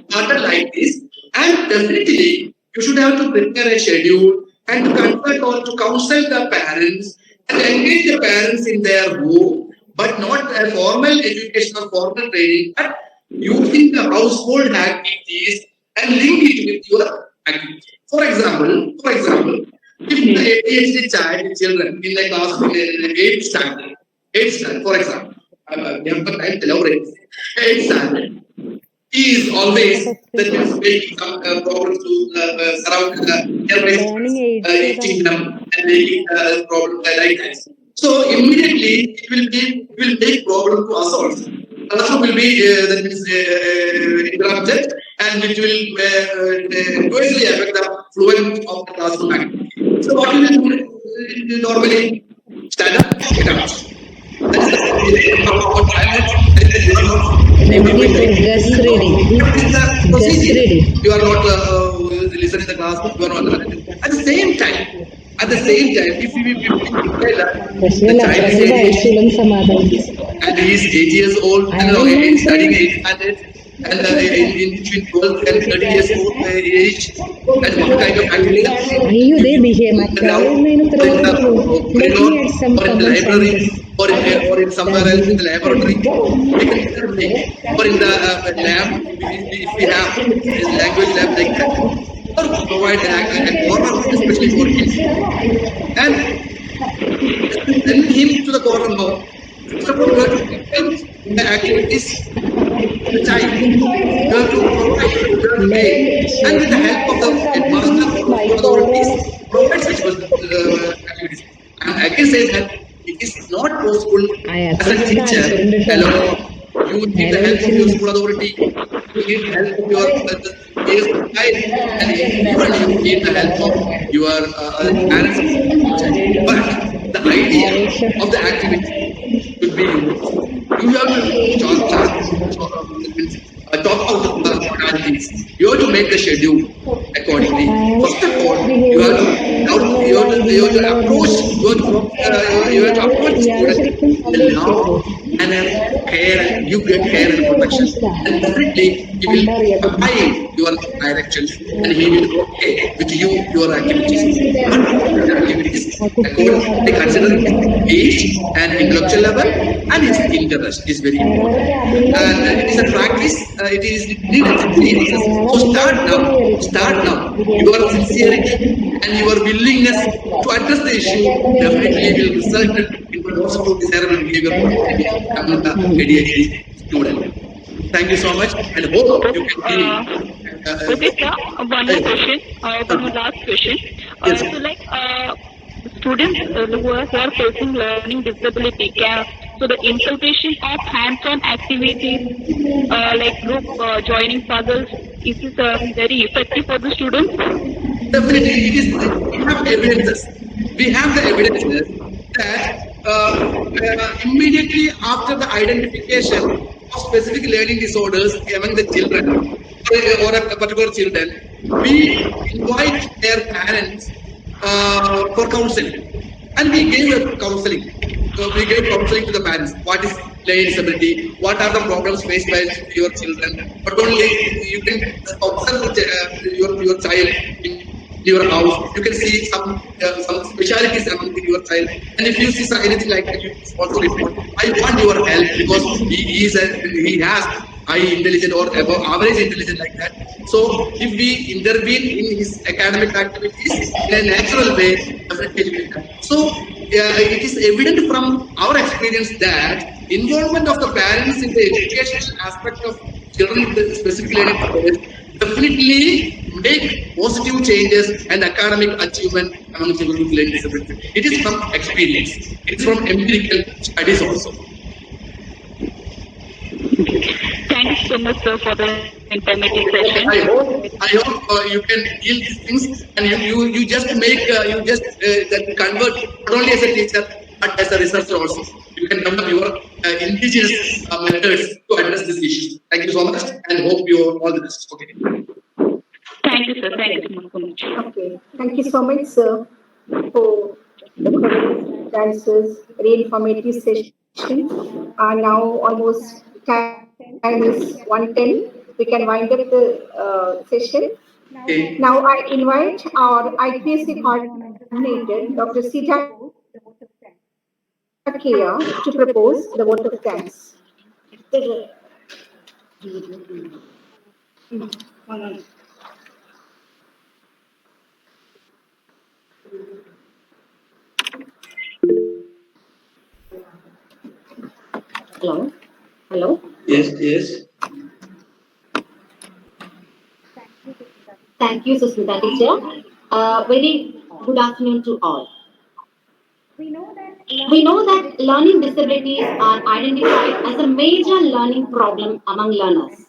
started like this, and definitely you should have to prepare a schedule and to consult or to counsel the parents and engage the parents in their home, but not a formal education or formal training, but using the household activities and link it with your activity. For example, if the ADHD children in the class in 8th standard, for example, we have the time to elaborate. 8th standard, he is always that is making some problems to surround the eating them and making problems like that. So immediately it will make problem to us also. Also will be that means interrupted, and it will adversely affect the fluent of the classroom activity. So what you will do normally stand up, get out. That is the what challenge. Just reading. You are not listening to the class. You are not. At the same time, if we tell the child is 8 and he is 8 years old and studying 8th standard and in between 12 and 30 years old age, and what kind of activity they behave or in the library or in somewhere else in the laboratory, or in the lab if we have language lab like that, or provide a corner especially for kids and send him to the corner now. First of all, you have to prepare the activities the child. You have to provide and with the help of the headmaster or authorities provide such activities. And I can say that it is not possible as a teacher alone. You need the help of your school authority, you need the help of your child, and even you need the help of your parents. But the idea of the activity should be you have to talk about the modalities. You have to make the schedule accordingly. First of all, you have to approach the student with love and care. You get care and protection, and definitely he will apply your directions, and he will go with you your activities. Accordingly, considering age and intellectual level and his interest is very important. And it is a practice. It is needed. So start now. Your sincerity and your willingness to address the issue definitely will result in possible desirable behavior among the ADHD student. Thank you so much, and hope you can see. Okay, sir. One more question. One last question. Yes. So, like, students who are facing learning disability, so the inculcation of hands-on activities like group joining puzzles, is this very effective for the students? Definitely, it is. We have the evidences that immediately after the identification of specific learning disorders among the children or a particular children, we invite their parents for counseling, and we gave counseling. So we gave counseling to the parents. What is learning disability, what are the problems faced by your children. Not only you can observe your child in your house, you can see some specialities among your child, and if you see anything like that, you also report. I want your help because he has high intelligence or above average intelligence like that. So if we intervene in his academic activities in a natural way, definitely it will help. So it is evident from our experience that involvement of the parents in the educational aspect of children with specific learning disabilities definitely make positive changes and academic achievement among children with learning disabilities. It is from experience. It is from empirical studies also. Thank you so much, sir, for the informative session. I hope you can deal these things, and you just make that convert not only as a teacher but as a researcher also. You can develop your indigenous methods to address this issue. Thank you so much, and hope you all the best. Okay. Thank you, sir. Thank you so much. Okay, thank you so much, sir, for the correct answers, very informative session. Now almost time is 1:10. We can wind up the session. Okay. Now I invite our IPSC coordinator, Dr. Sita Kia, to propose the vote of thanks. Hello. Hello. Yes. Yes. Thank you, Susmita teacher. Very good afternoon to all. We know that learning disabilities are identified as a major learning problem among learners.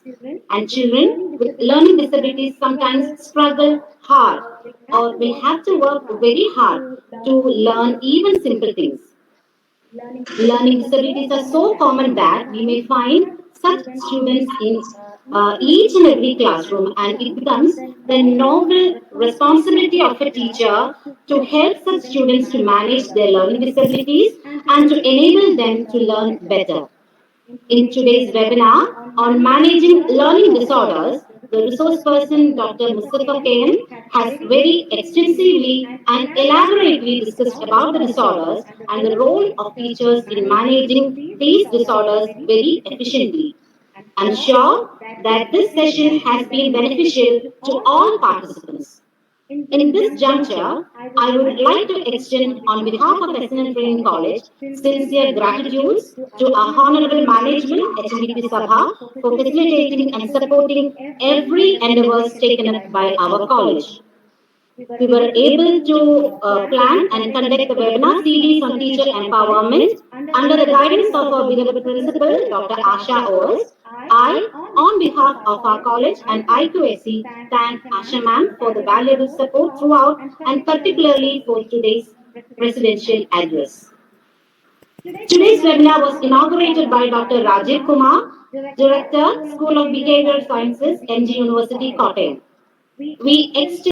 And children with learning disabilities sometimes struggle hard or will have to work very hard to learn even simple things. Learning disabilities are so common that we may find such students in each and every classroom, and it becomes the noble responsibility of a teacher to help such students to manage their learning disabilities and to enable them to learn better. In today's webinar on managing learning disorders, the resource person Dr. Mustafa Kayan has very extensively and elaborately discussed about the disorders and the role of teachers in managing these disorders very efficiently. I'm sure that this session has been beneficial to all participants. In this juncture, I would like to extend on behalf of SNL Training College sincere gratitude to our Honorable Management, HMDP Sabha, for facilitating and supporting every endeavors taken up by our college. We were able to plan and conduct the webinar series on teacher empowerment under the guidance of our beloved principal, Dr. Asha Owers. I, on behalf of our college and IQSC, thank Asha ma'am for the valuable support throughout and particularly for today's presidential address. Today's webinar was inaugurated by Dr. Rajiv Kumar, Director, School of Behavioral Sciences, NG University, Kottayam. We extend